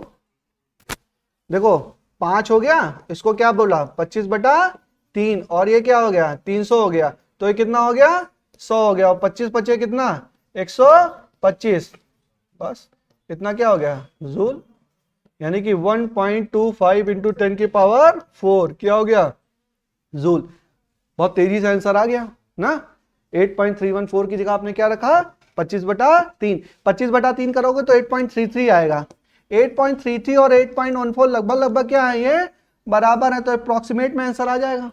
Speaker 2: देखो 5 हो गया, इसको क्या बोला 25/3, और ये क्या हो गया 300 हो गया, तो ये कितना हो गया 100 हो गया, और 25 25 कितना 125, बस इतना क्या हो गया जूल, यानी कि 1.25 इंटू 10⁴ क्या हो गया जूल। बहुत तेजी से आंसर आ गया ना। 8.314 की जगह आपने क्या रखा 25/3, 25/3 करोगे तो 8.33 आएगा। 8.33 और 8.14 लगभग लगभग क्या है, ये बराबर है, तो अप्रोक्सीमेट में आंसर आ जाएगा।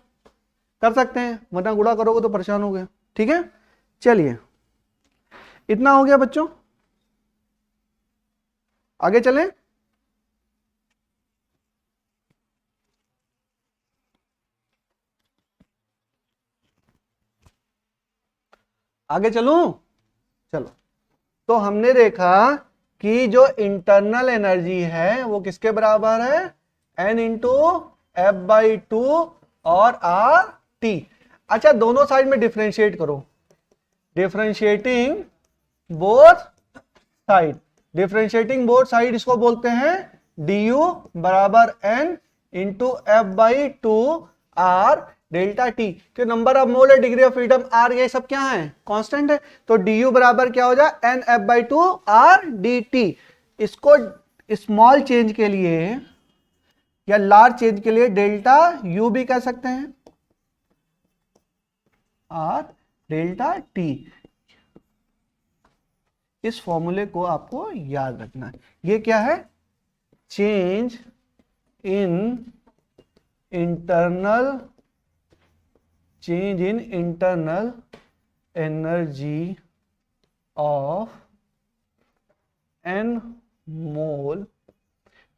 Speaker 2: कर सकते हैं, वरना गुणा करोगे तो परेशान हो गए। ठीक है, चलिए इतना हो गया बच्चों, आगे चलें। आगे चलूं, चलो। तो हमने देखा कि जो इंटरनल एनर्जी है वो किसके बराबर है, N इंटू F/2 और RT। अच्छा, दोनों साइड में डिफरेंशिएट करो, differentiating both side, differentiating both side इसको बोलते हैं du बराबर N into F/2 R delta T, कि नंबर ऑफ मोल है, डिग्री ऑफ फ्रीडम R, ये सब क्या है कांस्टेंट है, तो du बराबर क्या हो जाए N F/2 R dt। इसको स्मॉल चेंज के लिए या लार्ज चेंज के लिए डेल्टा U भी कह सकते हैं, R डेल्टा T। इस फॉर्मूले को आपको याद रखना है। ये क्या है, change in internal energy of n mole,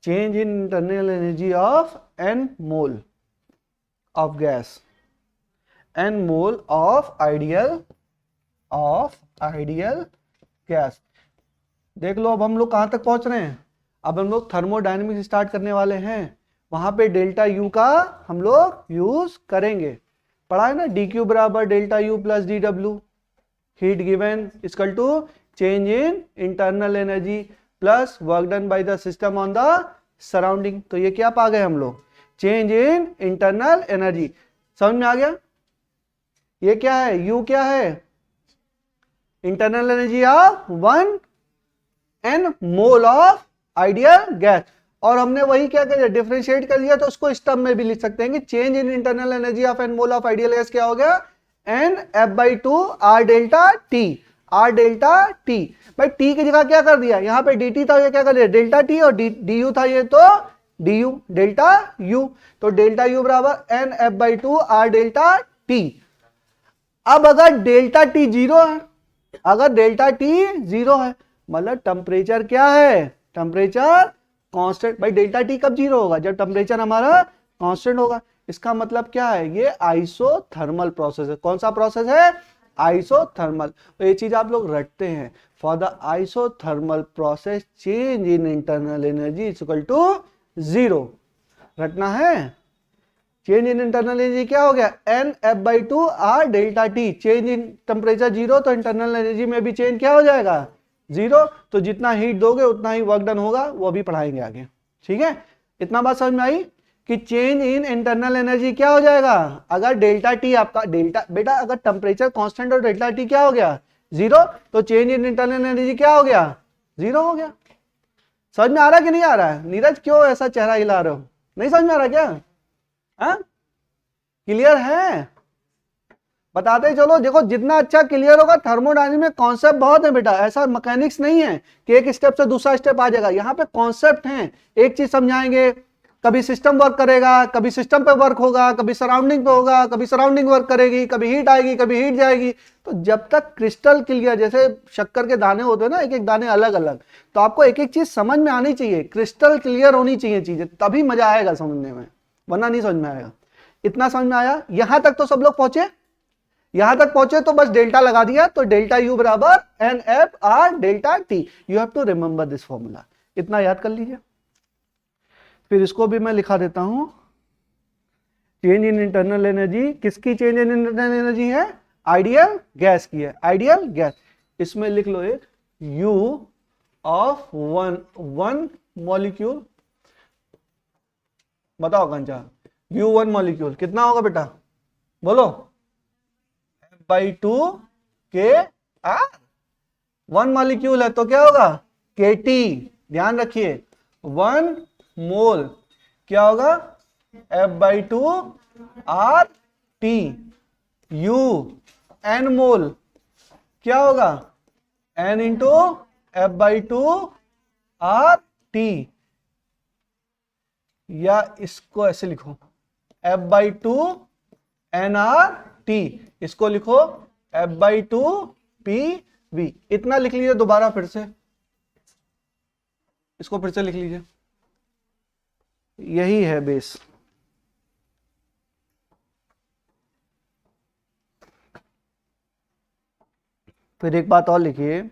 Speaker 2: change in internal energy of n mole of gas, n mole of ideal gas. देख लो अब हम लोग कहां तक पहुंच रहे हैं, अब हम लोग थर्मोडायनेमिक्स स्टार्ट करने वाले हैं, वहां पे डेल्टा यू का हम लोग यूज करेंगे। पढ़ा है ना, dq बराबर delta U plus dw, heat given equal to change in internal energy plus work done by the system on the surrounding. तो ये क्या पा गए हम लोग, चेंज इन इंटरनल एनर्जी। समझ में आ गया, ये क्या है, u क्या है, internal energy of 1 n mole of ideal gas, और हमने वही क्या कर दिया डिफरेंशिएट कर दिया, तो उसको इस टर्म में भी लिख सकते हैं कि change in internal energy of n mole of ideal gas क्या हो गया N F/2 R delta T, R delta T। भाई T की जगह क्या कर दिया, यहां पे dt था, ये क्या कर दिया डेल्टा T, और du था ये तो du डेल्टा U, तो डेल्टा U बराबर N F/2 R delta T। अब अगर डेल्टा T 0 है, अगर डेल्टा T 0 है मतलब टेम्परेचर क्या है, टेम्परेचर कांस्टेंट। भाई डेल्टा T कब 0 होगा, जब टेम्परेचर हमारा कांस्टेंट होगा। इसका मतलब क्या है, ये आइसोथर्मल प्रोसेस है। कौन सा प्रोसेस है, आइसोथर्मल। तो ये चीज आप लोग रटते हैं, for the isothermal process change in internal energy is equal to 0, रटना है। चेंज इन इंटरनल एनर्जी क्या हो गया N F/2 R delta T, change in temperature 0, तो इंटरनल एनर्जी में भी चेंज क्या हो जाएगा 0, तो जितना हीट दोगे उतना ही वर्क डन होगा, वो भी पढ़ाएंगे आगे। ठीक है, इतना बात समझ में आई कि चेंज इन इंटरनल एनर्जी क्या हो जाएगा, अगर डेल्टा T आपका डेल्टा, बेटा अगर टेम्परेचर कांस्टेंट और डेल्टा T क्या हो गया 0, तो चेंज इन इंटरनल एनर्जी क्या हो गया 0 हो गया। समझ में आ रहा है कि नहीं आ रहा है, नीरज क्यों ऐसा चेहरा हिला रहे हो, नहीं समझ में आ रहा क्या, क्लियर है, बताते चलो। देखो जितना अच्छा क्लियर होगा, थर्मोडायनेमिक्स में कॉन्सेप्ट बहुत है बेटा, ऐसा मैकेनिक्स नहीं है कि एक स्टेप से दूसरा स्टेप आ जाएगा। यहाँ पे कॉन्सेप्ट है, एक चीज समझाएंगे, कभी सिस्टम वर्क करेगा, कभी सिस्टम पे वर्क होगा, कभी सराउंडिंग पे होगा, कभी सराउंडिंग वर्क करेगी, कभी हीट आएगी, कभी हीट जाएगी। तो जब तक क्रिस्टल क्लियर, जैसे शक्कर के दाने होते हैं ना, एक एक दाने अलग अलग, तो आपको एक एक चीज समझ में आनी चाहिए, क्रिस्टल क्लियर होनी चाहिए चीजें, तभी मजा आएगा समझने में, वरना नहीं समझ में आएगा। इतना समझ में आया, यहां तक तो सब लोग पहुंचे, यहां तक पहुंचे तो बस डेल्टा लगा दिया, तो डेल्टा यू बराबर N F R delta T. You have to remember this formula, इतना याद कर लीजिए। फिर इसको भी मैं लिखा देता हूं, चेंज इन इंटरनल एनर्जी किसकी चेंज इन इंटरनल एनर्जी है? आइडियल गैस की है, आइडियल गैस। इसमें लिख लो एक U ऑफ वन मॉलिक्यूल, बताओ कंचा, U1 मॉलिक्यूल कितना होगा बेटा, बोलो, F/2 KR। 1 मॉलिक्यूल है तो क्या होगा? KT। ध्यान रखिए 1 मोल क्या होगा? F/2 RT। U N mole क्या होगा? N into F/2 RT। या इसको ऐसे लिखो F/2 nRT, इसको लिखो F/2 PV। इतना लिख लीजिए दोबारा फिर से, इसको फिर से लिख लीजिए, यही है बेस। फिर एक बात और लिखिए,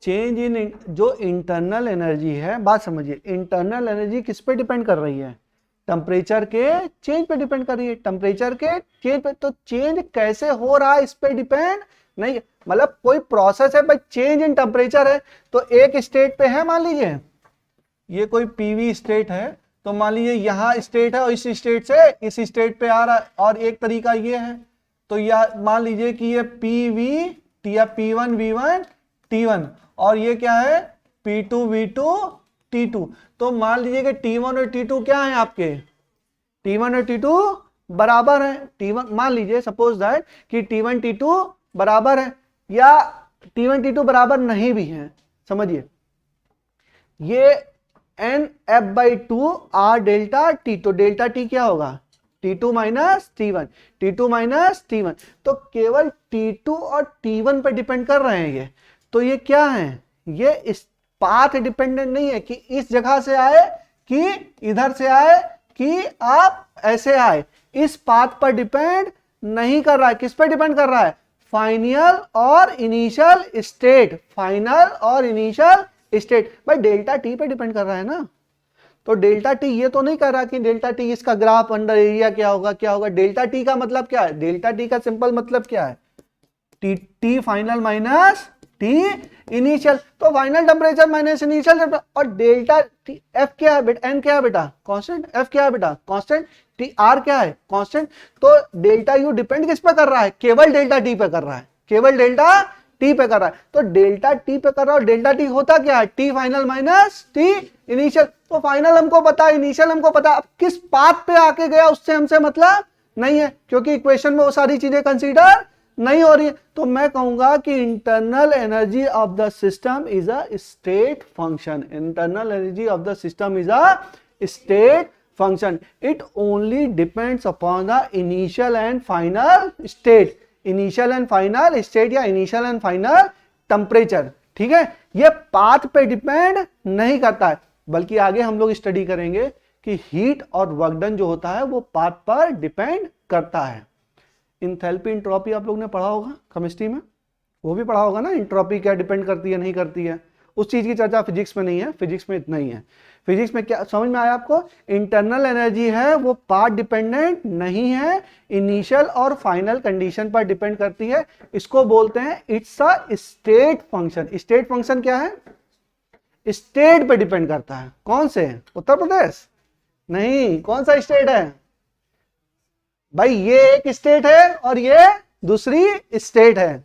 Speaker 2: चेंज इन जो इंटरनल एनर्जी है, बात समझिए, इंटरनल एनर्जी किस पे डिपेंड कर रही है? टेम्परेचर के चेंज पे डिपेंड कर रही है, टेम्परेचर के चेंज पे। तो चेंज कैसे हो रहा है इस पे डिपेंड नहीं, मतलब कोई प्रोसेस है भाई, चेंज इन टेम्परेचर है तो एक स्टेट पे है, मान लीजिए ये कोई पीवी स्टेट है, तो मान लीजिए यहाँ स्टेट है और इस स्टेट से इस स्टेट पे आ रहा है, और एक तरीका ये है, तो यह मान लीजिए कि ये पीवी या P1 V1 T1 और ये क्या है P2 V2 T2। तो मान लीजिए कि T1 और T2 क्या है आपके, T1 और T2 बराबर है। T1 मान लीजिए सपोज दैट कि T1 T2 बराबर है, या T1 T2 बराबर नहीं भी है, समझिए ये NF/2 R डेल्टा T। तो डेल्टा T क्या होगा? T2 minus T1, T2 minus T1। तो केवल T2 और T1 पर डिपेंड कर रहे हैं ये। तो ये क्या है? ये इस पाथ डिपेंडेंट नहीं है कि इस जगह से आए कि इधर से आए कि आप ऐसे आए, इस पाथ पर डिपेंड नहीं कर रहा है। किस पर डिपेंड कर रहा है? फाइनल और इनिशियल स्टेट, फाइनल और इनिशियल स्टेट। भाई डेल्टा टी पे डिपेंड कर रहा है ना, तो डेल्टा टी ये तो नहीं कर रहा कि डेल्टा टी इसका ग्राफ अंडर एरिया क्या होगा, क्या होगा। डेल्टा टी का मतलब क्या है? डेल्टा टी का सिंपल मतलब क्या है? T final minus T initial. तो final temperature minus initial temperature. और डेल्टा टी एफ क्या है बेटा? एन क्या है बेटा? कांस्टेंट। एफ क्या है बेटा? कांस्टेंट। टी आर क्या है? कांस्टेंट। तो डेल्टा यू डिपेंड किस पे कर रहा है? केवल डेल्टा टी पे कर रहा है, केवल डेल्टा टी पे कर रहा है। तो डेल्टा टी पे कर रहा है, और डेल्टा टी होता क्या है? T final minus T initial. तो फाइनल हमको पता है, इनिशियल हमको पता है, अब किस पाथ पे आके गया उससे हमसे मतलब नहीं है, क्योंकि इक्वेशन में वो सारी चीजें कंसीडर नहीं हो रही है। तो मैं कहूंगा कि internal energy of the system is a state function. Internal energy of the system is a state function. It only depends upon the initial and final state, initial and final state या initial and final temperature. ठीक है, ये path पे depend नहीं करता है, बल्कि आगे हम लोग स्टडी करेंगे कि हीट और वर्क डन जो होता है वो पाथ पर डिपेंड करता है। इंथैल्पी इंट्रोपी आप लोग ने पढ़ा होगा केमिस्ट्री में, वो भी पढ़ा होगा ना, इंट्रोपी क्या डिपेंड करती है नहीं करती है। उस चीज की चर्चा फिजिक्स में नहीं है, फिजिक्स में इतना ही है। फिजिक्स में क्या समझ में आया आपको? इंटरनल एनर्जी है वो पाथ डिपेंडेंट नहीं है, इनिशियल और फाइनल कंडीशन पर डिपेंड करती है। इसको बोलते हैं it's a state function. State function क्या है? स्टेट पे डिपेंड करता है। कौन से? उत्तर प्रदेश नहीं, कौन सा स्टेट है भाई? ये एक स्टेट है और ये दूसरी स्टेट है।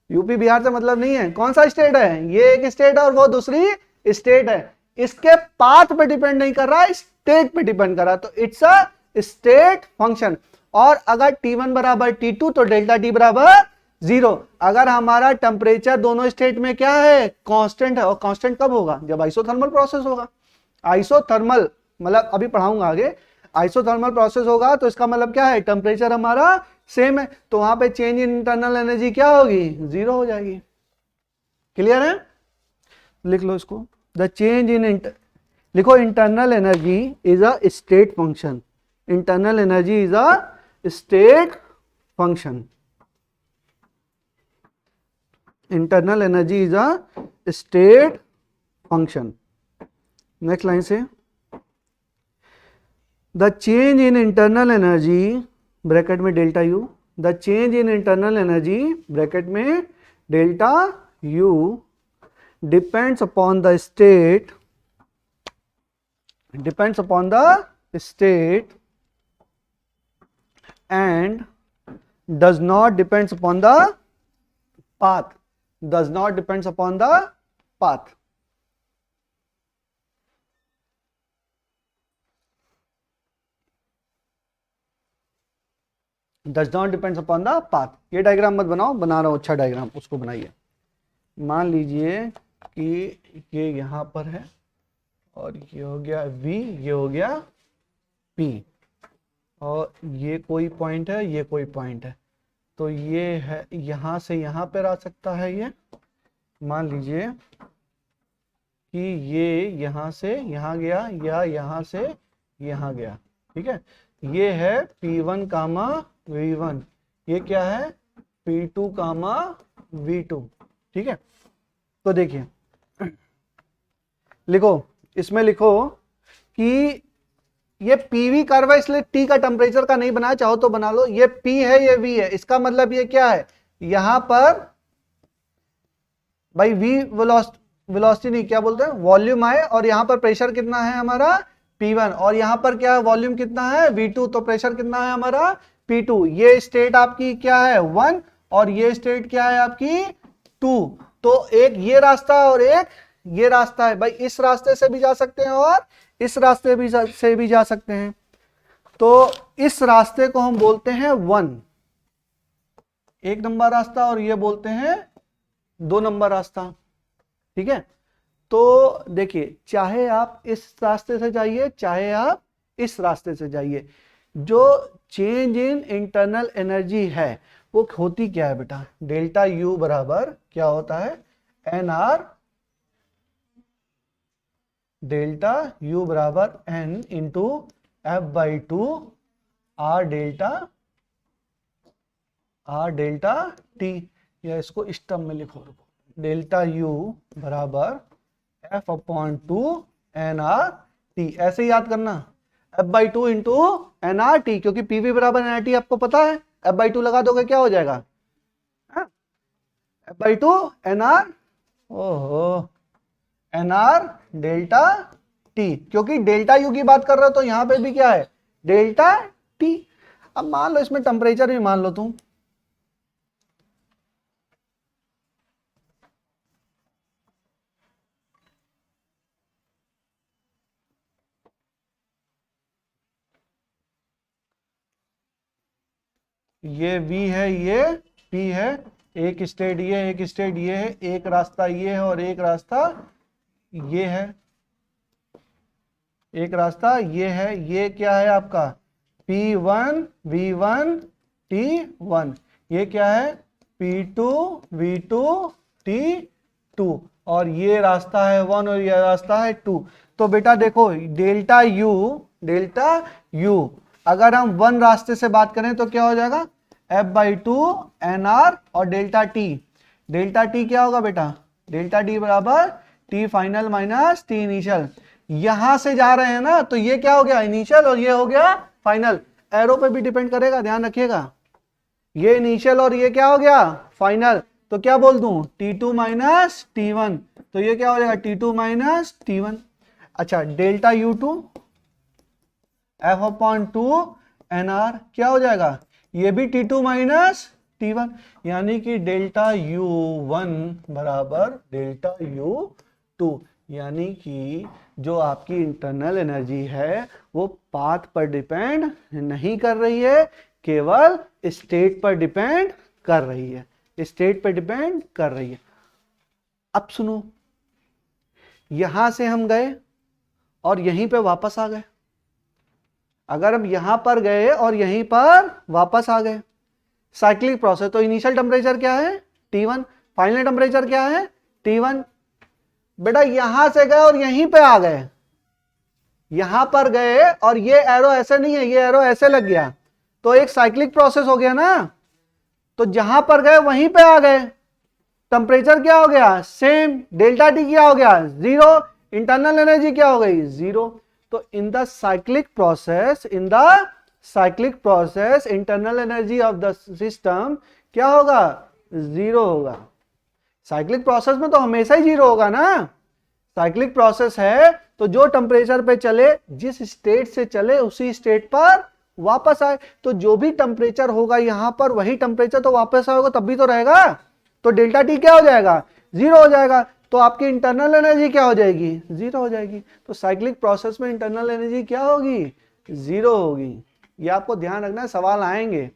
Speaker 2: यूपी बिहार से मतलब नहीं है, कौन सा स्टेट है? ये एक स्टेट है और वो दूसरी स्टेट है। इसके पाथ पे डिपेंड नहीं कर रहा है, स्टेट पे डिपेंड कर रहा है। तो इट्स अ स्टेट फंक्शन। और अगर T1 बराबर T2 तो डेल्टा T बराबर 0। अगर हमारा टेम्परेचर दोनों स्टेट में क्या है? कांस्टेंट है। और कांस्टेंट कब होगा? जब आइसोथर्मल प्रोसेस होगा। आइसोथर्मल मतलब अभी पढ़ाऊंगा आगे, आइसोथर्मल प्रोसेस होगा तो इसका मतलब क्या है? टेम्परेचर हमारा सेम है, तो वहां पे चेंज इन इंटरनल एनर्जी क्या होगी? 0 हो जाएगी। क्लियर है? लिख लो इसको, द चेंज इन लिखो internal energy is a state function. Internal energy is a state function. Internal energy is a state function. Next line से, the change in internal energy bracket में delta U, the change in internal energy bracket में delta U depends upon the state, depends upon the state and does not depends upon the path, does not depends upon the path। does not depends upon the path। ये diagram मत बनाओ, बना रहा हूं अच्छा diagram, उसको बनाइए। मान लीजिए कि ये यहां पर है और ये हो गया V, ये हो गया P, और ये कोई पॉइंट है, ये कोई पॉइंट है, तो ये है यहां से यहां पर आ सकता है। ये मान लीजिए कि ये यहां से यहां गया या यहां से यहां गया, ठीक है। ये है P1 कामा V1, ये क्या है P2 कामा V2, ठीक है। तो देखिए लिखो, इसमें लिखो कि ये पीवी कर्व है, इसलिए टी का टेम्परेचर का नहीं बनाया, चाहो तो बना लो। ये पी है, ये वी है, इसका मतलब ये क्या है, यहां पर भाई वी वेलोसिटी नहीं, क्या बोलते हैं, वॉल्यूम आए, और यहां पर प्रेशर कितना है हमारा P1, और यहां पर क्या है, वॉल्यूम कितना है V2, तो प्रेशर कितना है हमारा P2। ये स्टेट आपकी क्या है 1 और ये स्टेट क्या है आपकी 2। तो एक ये रास्ता और एक ये रास्ता है भाई, इस रास्ते से भी जा सकते हैं और इस रास्ते से भी जा सकते हैं। तो इस रास्ते को हम बोलते हैं 1, 1 नंबर रास्ता, और ये बोलते हैं 2 नंबर रास्ता, ठीक है। तो देखिए, चाहे आप इस रास्ते से जाइए, चाहे आप इस रास्ते से जाइए, जो चेंज इन इंटरनल एनर्जी है वो होती क्या है बेटा, डेल्टा यू बराबर क्या होता है, एन आर, डेल्टा यू बराबर N into F by 2 R delta T, या इसको इस टर्म में लिखो, डेल्टा यू बराबर F upon 2 N R T, ऐसे ही याद करना, F by 2 into N R T, क्योंकि पीवी बराबर एन आर टी आपको पता है, एफ बाई 2 लगा दोगे क्या हो जाएगा, एफ बाई 2 एन आर, ओहो, एन आर डेल्टा टी, क्योंकि डेल्टा यू की बात कर रहे हो तो यहां पे भी क्या है डेल्टा टी। अब मान लो इसमें टेम्परेचर भी मान लो तुम, ये V है, ये P है, एक स्टेट ये, एक स्टेट ये है, एक रास्ता ये है और एक रास्ता ये है, एक रास्ता ये है। ये क्या है आपका P1 V1 T1, ये क्या है P2 V2 T2, और ये रास्ता है 1 और ये रास्ता है 2। तो बेटा देखो, डेल्टा यू अगर हम 1 रास्ते से बात करें तो क्या हो जाएगा एफ बाई 2 एन आर, और डेल्टा टी क्या होगा बेटा, डेल्टा टी बराबर T final minus T initial. यहां से जा रहे हैं ना, तो ये क्या हो गया इनिशियल और ये हो गया फाइनल, एरो पे भी डिपेंड करेगा, ध्यान रखिएगा, ये इनिशियल और ये क्या हो गया फाइनल। तो क्या बोल दूं T2 माइनस T1, तो ये क्या हो जाएगा T2 माइनस T1। अच्छा, delta U2 F upon 2 N R क्या हो जाएगा, ये भी T2 माइनस T1, यानी कि डेल्टा U1 बराबर डेल्टा U2, यानी कि जो आपकी इंटरनल एनर्जी है वो पाथ पर डिपेंड नहीं कर रही है, केवल स्टेट पर डिपेंड कर रही है, स्टेट पर डिपेंड कर रही है। अब सुनो, यहां से हम गए और यहीं पे वापस आ गए, अगर हम यहां पर गए और यहीं पर वापस आ गए, साइक्लिक प्रोसेस, तो इनिशियल टेम्परेचर क्या है T1, फाइनल टेम्परेचर क्या है T1। बेटा यहां से गए और यहीं पे आ गए, यहां पर गए और ये एरो ऐसे नहीं है, ये एरो ऐसे लग गया, तो एक साइक्लिक प्रोसेस हो गया ना, तो जहां पर गए वहीं पे आ गए, टेम्परेचर क्या हो गया सेम, डेल्टा टी क्या हो गया जीरो, इंटरनल एनर्जी क्या हो गई जीरो। तो in the cyclic process, internal energy of the system क्या होगा जीरो होगा। साइक्लिक प्रोसेस में तो हमेशा ही जीरो होगा ना, साइक्लिक प्रोसेस है तो जो टेम्परेचर पे चले, जिस स्टेट से चले उसी स्टेट पर वापस आए। तो जो भी टेम्परेचर होगा यहां पर वही टेम्परेचर तो वापस आएगा, तब भी तो रहेगा। तो डेल्टा टी क्या हो जाएगा जीरो हो जाएगा, तो आपकी इंटरनल एनर्जी क्या हो जाएगी जीरो हो जाएगी। तो साइक्लिक प्रोसेस में इंटरनल एनर्जी क्या होगी जीरो होगी। ये आपको ध्यान रखना है, सवाल आएंगे,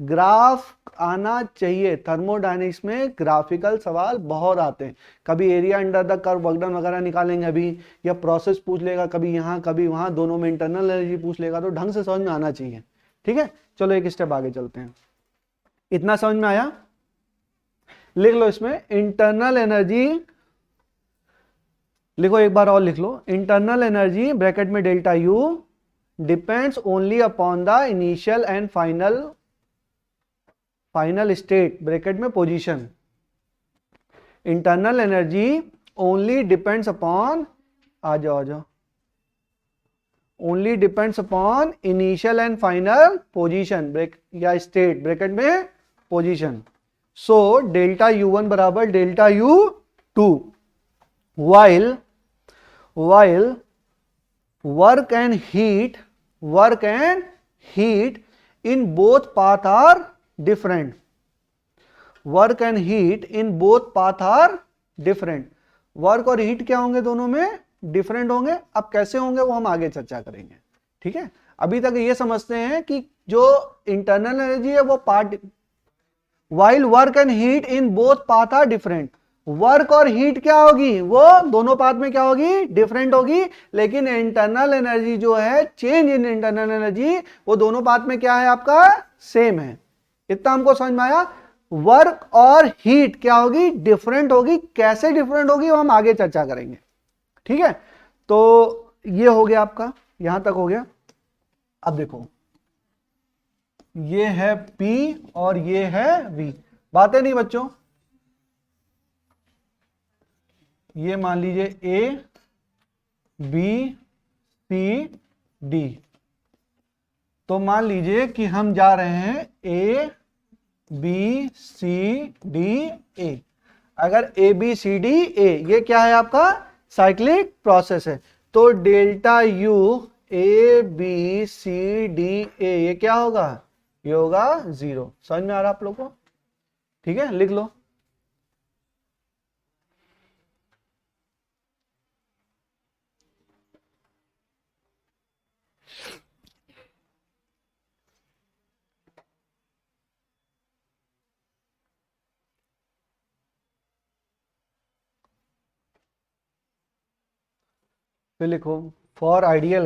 Speaker 2: ग्राफ आना चाहिए। थर्मोडायनेमिक्स में ग्राफिकल सवाल बहुत आते हैं, कभी area under the curve work done वगैरह निकालेंगे अभी, या प्रोसेस पूछ लेगा कभी यहाँ कभी वहां, दोनों में इंटरनल एनर्जी पूछ लेगा, तो ढंग से समझ में आना चाहिए। ठीक है, चलो एक स्टेप आगे चलते हैं। इतना समझ में आया, लिख लो इसमें इंटरनल एनर्जी, लिखो एक बार और लिख लो, इंटरनल एनर्जी ब्रैकेट में delta U depends only upon the initial and final state bracket में position. Internal energy only depends upon, आ जाओ, only depends upon initial and final position break या स्टेट ब्रैकेट में पोजीशन। सो डेल्टा U1 बराबर delta U2, while work and heat in both path are different, work और heat क्या होंगे दोनों में डिफरेंट होंगे। अब कैसे होंगे वो हम आगे चर्चा करेंगे। ठीक है, अभी तक ये समझते हैं कि जो इंटरनल एनर्जी है वो part, while work and heat in both path are different, work और हीट क्या होगी वो दोनों पाथ में क्या होगी डिफरेंट होगी, लेकिन इंटरनल एनर्जी जो है, चेंज इन इंटरनल एनर्जी वो दोनों पाथ में क्या है आपका सेम है। इतना हमको समझ में आया। वर्क और हीट क्या होगी डिफरेंट होगी, कैसे डिफरेंट होगी वो हम आगे चर्चा करेंगे। ठीक है, तो ये हो गया आपका, यहां तक हो गया। अब देखो ये है P और ये है V, बातें नहीं बच्चों। ये मान लीजिए A B C D, तो मान लीजिए कि हम जा रहे हैं A B C D A। अगर A B C D A ये क्या है आपका साइक्लिक प्रोसेस है, तो delta U A B C D A ये क्या होगा, ये होगा जीरो। समझ में आ रहा आप लोगों को? ठीक है, लिख लो। फिर लिखो for ideal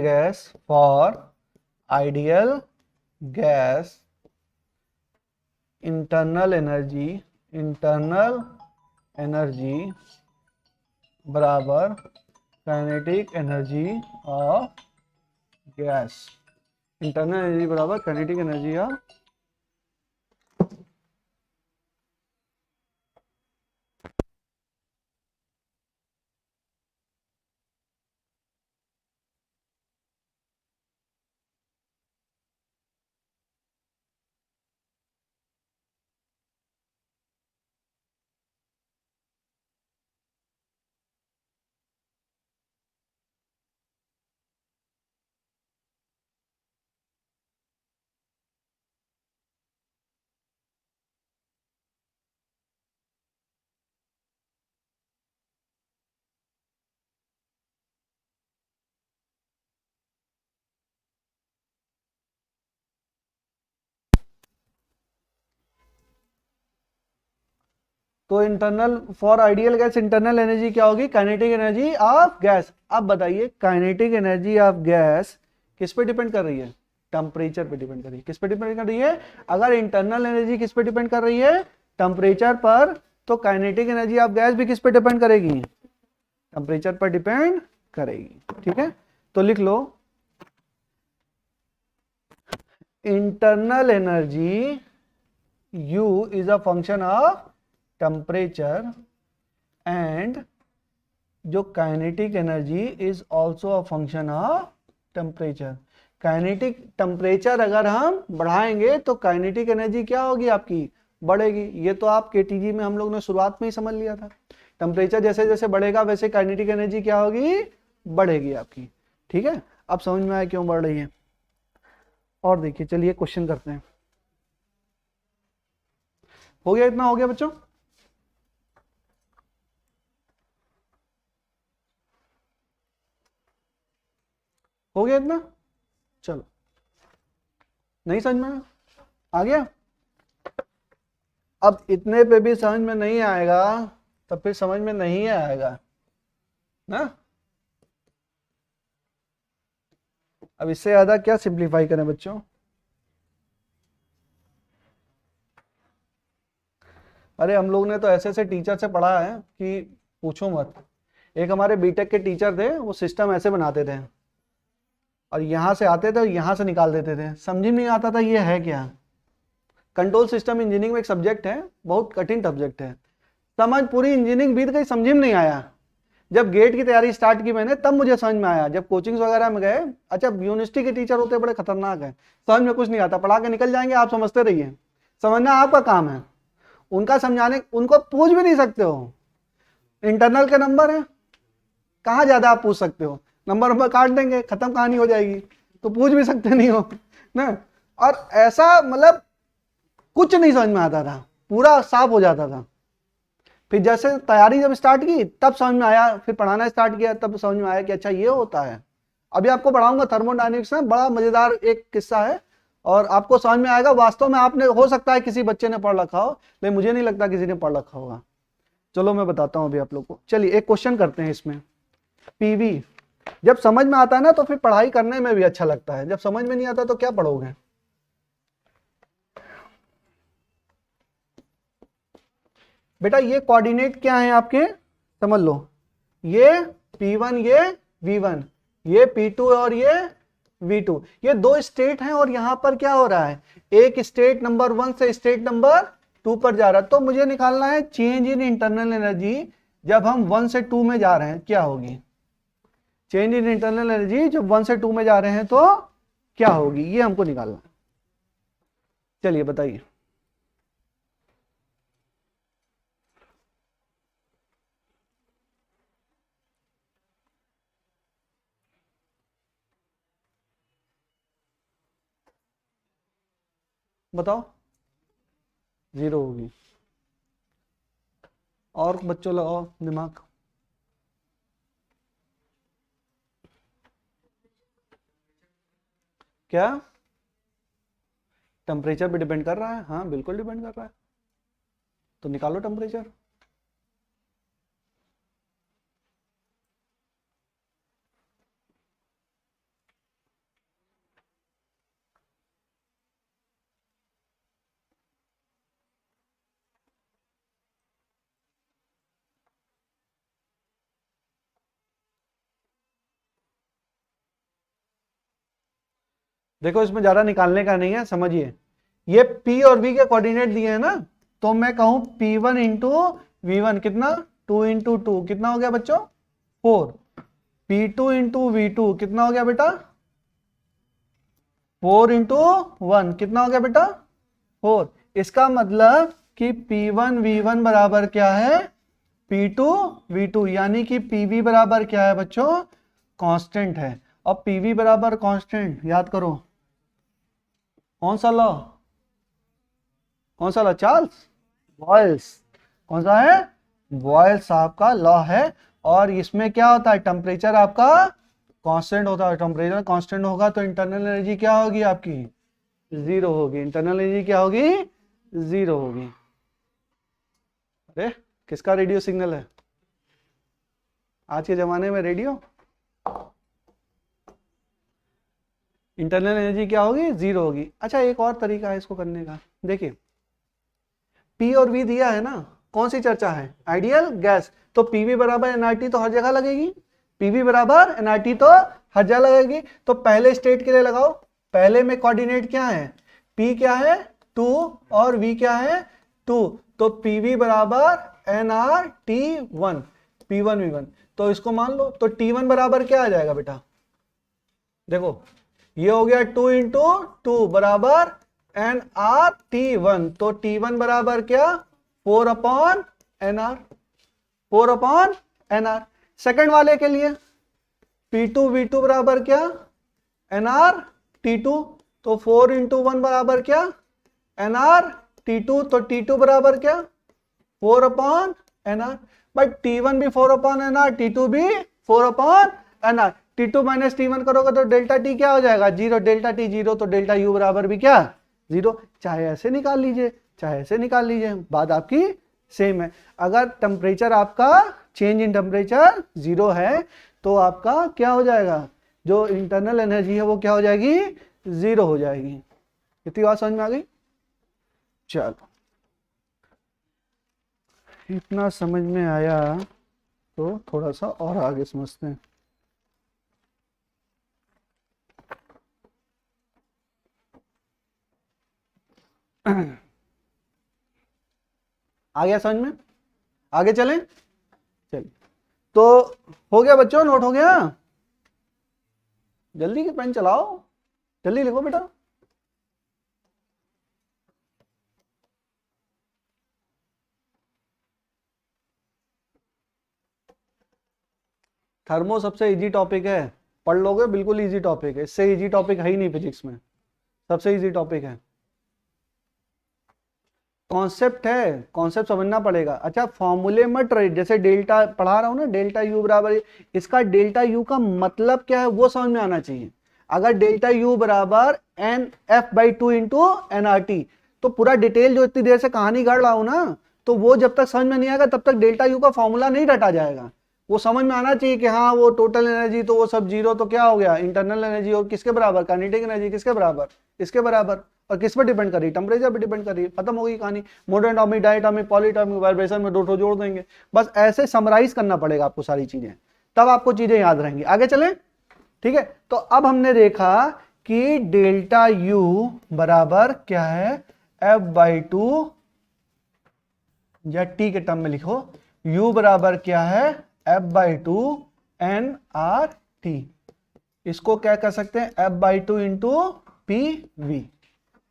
Speaker 2: gas internal energy बराबर kinetic energy of gas. Internal energy बराबर काइनेटिक एनर्जी ऑफ, तो internal for ideal gas internal energy क्या होगी काइनेटिक एनर्जी ऑफ गैस। अब बताइए काइनेटिक एनर्जी ऑफ गैस किस पे डिपेंड कर रही है, टेम्परेचर पे डिपेंड कर रही है। किस पे डिपेंड कर रही है, अगर इंटरनल एनर्जी किस पे डिपेंड कर रही है टेम्परेचर पर, तो काइनेटिक एनर्जी ऑफ गैस भी किस पे डिपेंड करेगी टेम्परेचर पर डिपेंड करेगी। ठीक है, तो लिख लो internal energy U is a function of temperature and जो kinetic energy is also a function of temperature. Kinetic temperature अगर हम बढ़ाएंगे तो काइनेटिक एनर्जी क्या होगी आपकी, बढ़ेगी। ये तो आप केटीजी में हम लोग ने शुरुआत में ही समझ लिया था। टेम्परेचर जैसे जैसे बढ़ेगा वैसे काइनेटिक एनर्जी क्या होगी, बढ़ेगी आपकी। ठीक है, अब समझ में आया क्यों बढ़ रही है। और देखिए चलिए क्वेश्चन करते हैं। हो गया, इतना हो गया बच्चों। हो गया इतना, चलो। नहीं समझ में आ गया। अब इतने पे भी समझ में नहीं आएगा तब फिर समझ में नहीं आएगा ना। अब इससे ज्यादा क्या सिंप्लीफाई करें बच्चों। अरे हम लोग ने तो ऐसे ऐसे टीचर से पढ़ा है कि पूछो मत। एक हमारे बीटेक के टीचर थे, वो सिस्टम ऐसे बनाते थे और यहां से आते थे और यहां से निकाल देते थे, समझ में नहीं आता था ये है क्या। कंट्रोल सिस्टम इंजीनियरिंग में एक सब्जेक्ट है, बहुत कठिन सब्जेक्ट है। समझ पूरी इंजीनियरिंग बीत गई, समझ में नहीं आया। जब गेट की तैयारी स्टार्ट की मैंने तब मुझे समझ में आया। जब कोचिंग्स वगैरह में गए, अच्छा यूनिवर्सिटी के टीचर होते बड़े खतरनाक है, समझ में कुछ नहीं आता, पढ़ा के निकल जाएंगे, आप समझते रहिए, समझना आपका काम है। उनका समझाने, उनको पूछ भी नहीं सकते हो। इंटरनल के नंबर है, कहाँ ज्यादा आप पूछ सकते हो, नंबर काट देंगे, खत्म कहानी हो जाएगी, तो पूछ भी सकते नहीं हो ना। और ऐसा मतलब कुछ नहीं समझ में आता था, पूरा साफ हो जाता था। फिर जैसे तैयारी जब स्टार्ट की तब समझ में आया, फिर पढ़ाना स्टार्ट किया तब समझ में आया कि अच्छा ये होता है। अभी आपको पढ़ाऊंगा थर्मोडायनेमिक्स में, बड़ा मजेदार एक किस्सा है और आपको समझ में आएगा। वास्तव में आपने, हो सकता है किसी बच्चे ने पढ़ रखा हो, लेकिन मुझे नहीं लगता किसी ने पढ़ रखा होगा। चलो मैं बताता हूँ अभी आप लोग को। चलिए एक क्वेश्चन करते हैं इसमें। पीवी जब समझ में आता है ना तो फिर पढ़ाई करने में भी अच्छा लगता है, जब समझ में नहीं आता तो क्या पढ़ोगे। बेटा ये कोऑर्डिनेट क्या है आपके, समझ लो। ये P1, ये V1, ये P2 और ये V2, ये दो स्टेट हैं और यहां पर क्या हो रहा है, एक स्टेट नंबर 1 से स्टेट नंबर 2 पर जा रहा है। तो मुझे निकालना है चेंज इन इंटरनल एनर्जी जब हम 1 से 2 में जा रहे हैं, क्या होगी। चेंज इन इंटरनल एनर्जी जब 1 से 2 में जा रहे हैं तो क्या होगी, ये हमको निकालना है। चलिए बताइए। बताओ। 0 होगी। और बच्चों लगाओ दिमाग। क्या टेम्परेचर पे डिपेंड कर रहा है, हाँ बिल्कुल डिपेंड कर रहा है, तो निकालो टेम्परेचर। देखो इसमें ज्यादा निकालने का नहीं है, समझिए। ये P और V के कोऑर्डिनेट दिए हैं ना, तो मैं कहूं P1 इंटू V1 कितना, 2 इंटू 2 कितना हो गया बच्चों, 4। P2 इंटू V2 कितना हो गया बेटा, 4 इंटू 1 कितना हो गया बेटा, 4। इसका मतलब कि P1 V1 बराबर क्या है, P2 V2, यानी कि PV बराबर क्या है बच्चों, कांस्टेंट है। और PV बराबर कांस्टेंट याद करो, कौन सा लॉ, कौन सा लॉ, चार्ल्स बॉयल्स, कौन सा है, बॉयल्स साहब का लॉ है। और इसमें क्या होता है, टेम्परेचर आपका कांस्टेंट होता है। टेम्परेचर कांस्टेंट होगा तो इंटरनल एनर्जी क्या होगी आपकी, 0 होगी। इंटरनल एनर्जी क्या होगी, 0 होगी। अरे किसका रेडियो सिग्नल है आज के जमाने में, रेडियो। इंटरनल एनर्जी क्या होगी, 0 होगी। अच्छा एक और तरीका है इसको करने का, देखिए P और V दिया है ना, कौन सी चर्चा है, आइडियल गैस, तो PV बराबर nRT तो हर जगह लगेगी, PV बराबर nRT तो हर जगह लगेगी। तो पहले स्टेट के लिए लगाओ, पहले में कोऑर्डिनेट क्या है, P क्या है 2 और V क्या है 2,
Speaker 1: तो PV बराबर nRT1, P1 V1। तो इसको मान लो, तो T1 बराबर क्या आ जाएगा बेटा, देखो ये हो गया 2 इंटू 2 बराबर nRT1, तो T1 बराबर क्या 4 upon nR, 4 upon nR। Second वाले के लिए P2 V2 बराबर क्या nRT2, तो 4 इंटू 1 बराबर क्या nRT2, तो T2 बराबर क्या 4 अपॉन nR। बट T1 भी 4 अपॉन nR, T2 भी 4 upon nR। T2 minus T1 करोगे तो डेल्टा T क्या हो जाएगा 0, डेल्टा T 0, तो डेल्टा U बराबर भी क्या 0। चाहे ऐसे निकाल लीजिए चाहे ऐसे निकाल लीजिए, बात आपकी सेम है। अगर टेम्परेचर आपका चेंज इन टेम्परेचर 0 है तो आपका क्या हो जाएगा, जो इंटरनल एनर्जी है वो क्या हो जाएगी 0 हो जाएगी। कितनी बात समझ में आ गई? चलो, इतना समझ में आया तो थोड़ा सा और आगे समझते हैं। आ गया समझ में? आगे चलें? चलिए, तो हो गया बच्चों, नोट हो गया? जल्दी के पेन चलाओ, जल्दी लिखो बेटा। थर्मो सबसे इजी टॉपिक है, पढ़ लोगे बिल्कुल इजी टॉपिक है, इससे इजी टॉपिक है ही नहीं फिजिक्स में, सबसे इजी टॉपिक है। कॉन्सेप्ट है, कॉन्सेप्ट समझना पड़ेगा। अच्छा फॉर्मूले मत रहे, जैसे डेल्टा पढ़ा रहा हूं ना, डेल्टा यू बराबर, इसका डेल्टा यू का मतलब क्या है वो समझ में आना चाहिए। अगर डेल्टा यू बराबर N F by 2 into NRT, तो पूरा डिटेल जो इतनी देर से कहानी गढ़ रहा हूं ना, तो वो जब तक समझ में नहीं आएगा तब तक डेल्टा यू का फॉर्मूला नहीं रटा जाएगा। वो समझ में आना चाहिए कि हाँ वो टोटल एनर्जी तो वो सब 0, तो क्या हो गया इंटरनल एनर्जी, और किसके बराबर काइनेटिक एनर्जी किसके बराबर, इसके बराबर। और किस पर डिपेंड कर रही है, टेम्परेचर पर डिपेंड कर रही है। खत्म हो गई कहानी। मोनोएटॉमिक, डायटॉमिक, पॉलीटॉमिक, वाइब्रेशन में 2 जोड़ देंगे, बस ऐसे समराइज करना पड़ेगा आपको सारी चीजें, तब आपको चीजें याद रहेंगी। आगे चलें, ठीक है। तो अब हमने देखा कि डेल्टा यू बराबर क्या है F/2, या टी के टर्म में लिखो, U बराबर क्या है F/2 nRT। इसको क्या कर सकते हैं F/2 into PV,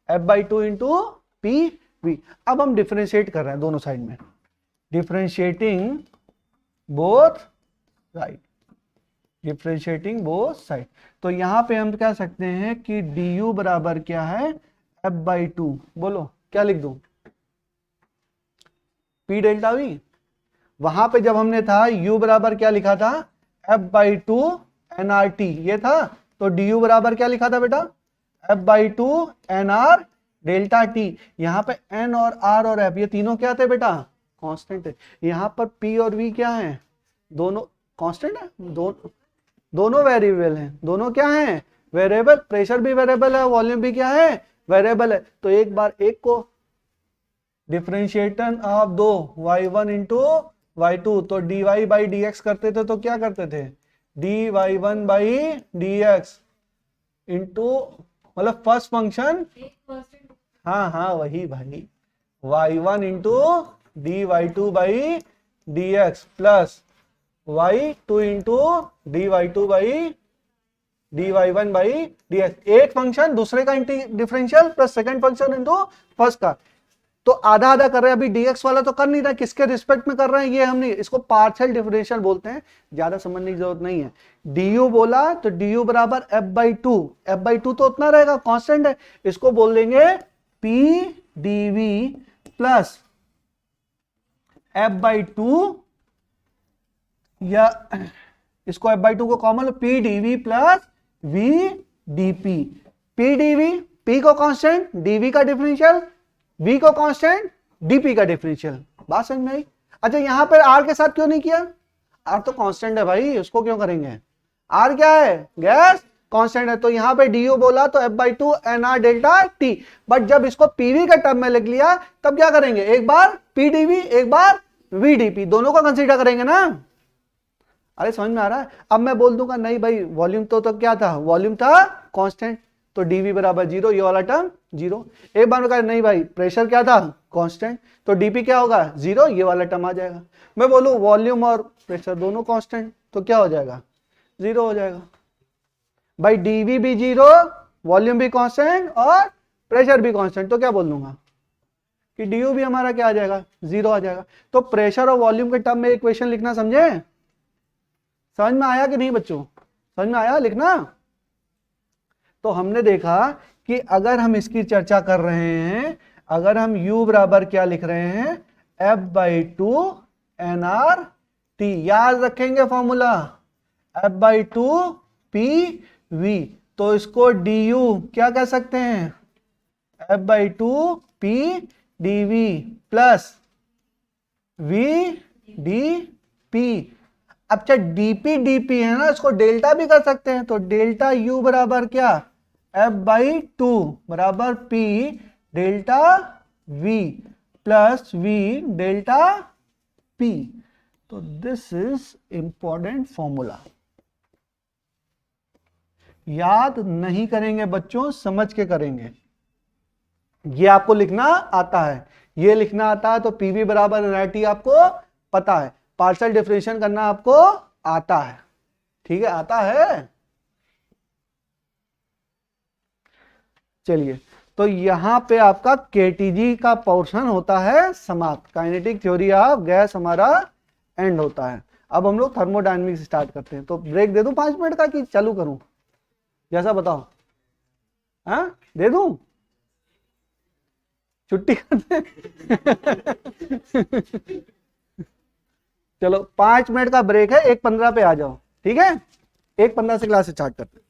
Speaker 1: F/2 into PV। अब हम डिफरेंशिएट कर रहे हैं दोनों साइड में, differentiating both side, differentiating both side. तो यहां पे हम कह सकते हैं कि du बराबर क्या है F/2, बोलो क्या लिख दूं, P डेल्टा V। वहां पे जब हमने था u बराबर क्या लिखा था F/2 nRT, ये था, तो du बराबर क्या लिखा था बेटा F/2 nR डेल्टा T। यहाँ पे n और R और F ये तीनों क्या थे बेटा कांस्टेंट है। यहाँ पर P और V क्या है, दोनों कांस्टेंट है, दोनों वेरिएबल हैं, दोनों क्या हैं वेरिएबल। प्रेशर भी वेरिएबल है, वॉल्यूम भी क्या है वेरिएबल है। तो एक बार एक को डिफरेंशिएशन ऑफ दो y1 इंटू y2, तो dy बाई dx करते थे, तो क्या करते थे dy1 बाई dx इंटू, मतलब फर्स्ट फंक्शन, हाँ वही भाई, y1 into dy2 by dx plus y2 into dy2 by dy1 by dx। एक फंक्शन दूसरे का differential plus second function into first का। तो आधा आधा कर रहे हैं, अभी dx वाला तो कर नहीं रहा, किसके रिस्पेक्ट में कर रहे हैं ये हमने, इसको पार्शियल डिफरेंशियल बोलते हैं, ज्यादा समझने की जरूरत नहीं है। du बोला तो du बराबर F/2, F/2 तो उतना रहेगा कांस्टेंट है, इसको बोल देंगे P dv प्लस F/2, या इसको F/2 को common P dv plus V dp। P dv, P को कांस्टेंट, dv का डिफरेंशियल, V को कांस्टेंट, dp का डिफरेंशियल। बात समझ में आई? अच्छा यहां पर R के साथ क्यों नहीं किया, R तो कांस्टेंट है भाई, उसको क्यों करेंगे, R क्या है गैस कांस्टेंट है। तो यहां पे du बोला तो F/2 nR delta T, but जब इसको PV के टर्म में लिख लिया तब क्या करेंगे, एक बार P dv एक बार V dp, दोनों को कंसीडर करेंगे ना। अरे समझ में आ रहा है? अब मैं बोल दूंगा नहीं भाई वॉल्यूम तो क्या था, वॉल्यूम था कांस्टेंट,
Speaker 2: तो dv बराबर 0, ये वाला टर्म 0। एक बार में कहा नहीं भाई प्रेशर क्या था कांस्टेंट, तो dp क्या होगा 0, ये वाला टर्म आ जाएगा। मैं बोलूं वॉल्यूम और प्रेशर दोनों कांस्टेंट, तो क्या हो जाएगा 0 हो जाएगा भाई। dv भी 0, वॉल्यूम भी कांस्टेंट और प्रेशर भी कांस्टेंट, तो क्या बोल दूंगा कि du भी हमारा क्या आ जाएगा 0 आ जाएगा। तो प्रेशर और वॉल्यूम के टर्म में इक्वेशन लिखना समझे, समझ में आया कि नहीं बच्चों, समझ में आया लिखना। तो हमने देखा कि अगर हम इसकी चर्चा कर रहे हैं, अगर हम u बराबर क्या लिख रहे हैं F/2 nRT, याद रखेंगे फॉर्मूला F/2 PV, तो इसको du क्या कह सकते हैं F/2 PdV प्लस VdP। अब चाहे dp है ना, इसको डेल्टा भी कर सकते हैं, तो डेल्टा u बराबर क्या F/2 बराबर P delta V plus V delta P। तो दिस इज इंपॉर्टेंट फॉर्मूला, याद नहीं करेंगे बच्चों, समझ के करेंगे। ये आपको लिखना आता है, ये लिखना आता है, तो PV बराबर nRT आपको पता है, पार्शियल डिफरेंशिएशन करना आपको आता है, ठीक है आता है। चलिए तो यहां पे आपका KTG का पोर्शन होता है समाप्त, काइनेटिक थ्योरी ऑफ गैस हमारा एंड होता है। अब हम लोग थर्मोडायनेमिक्स स्टार्ट करते हैं। तो ब्रेक दे दूं 5 मिनट का कि चालू करूं, जैसा बताओ, हाँ दे दूं, छुट्टी कर दे चलो 5 मिनट का ब्रेक है, 1:15 पे आ जाओ, ठीक है 1:15 से क्लास स्टार्ट करते हैं।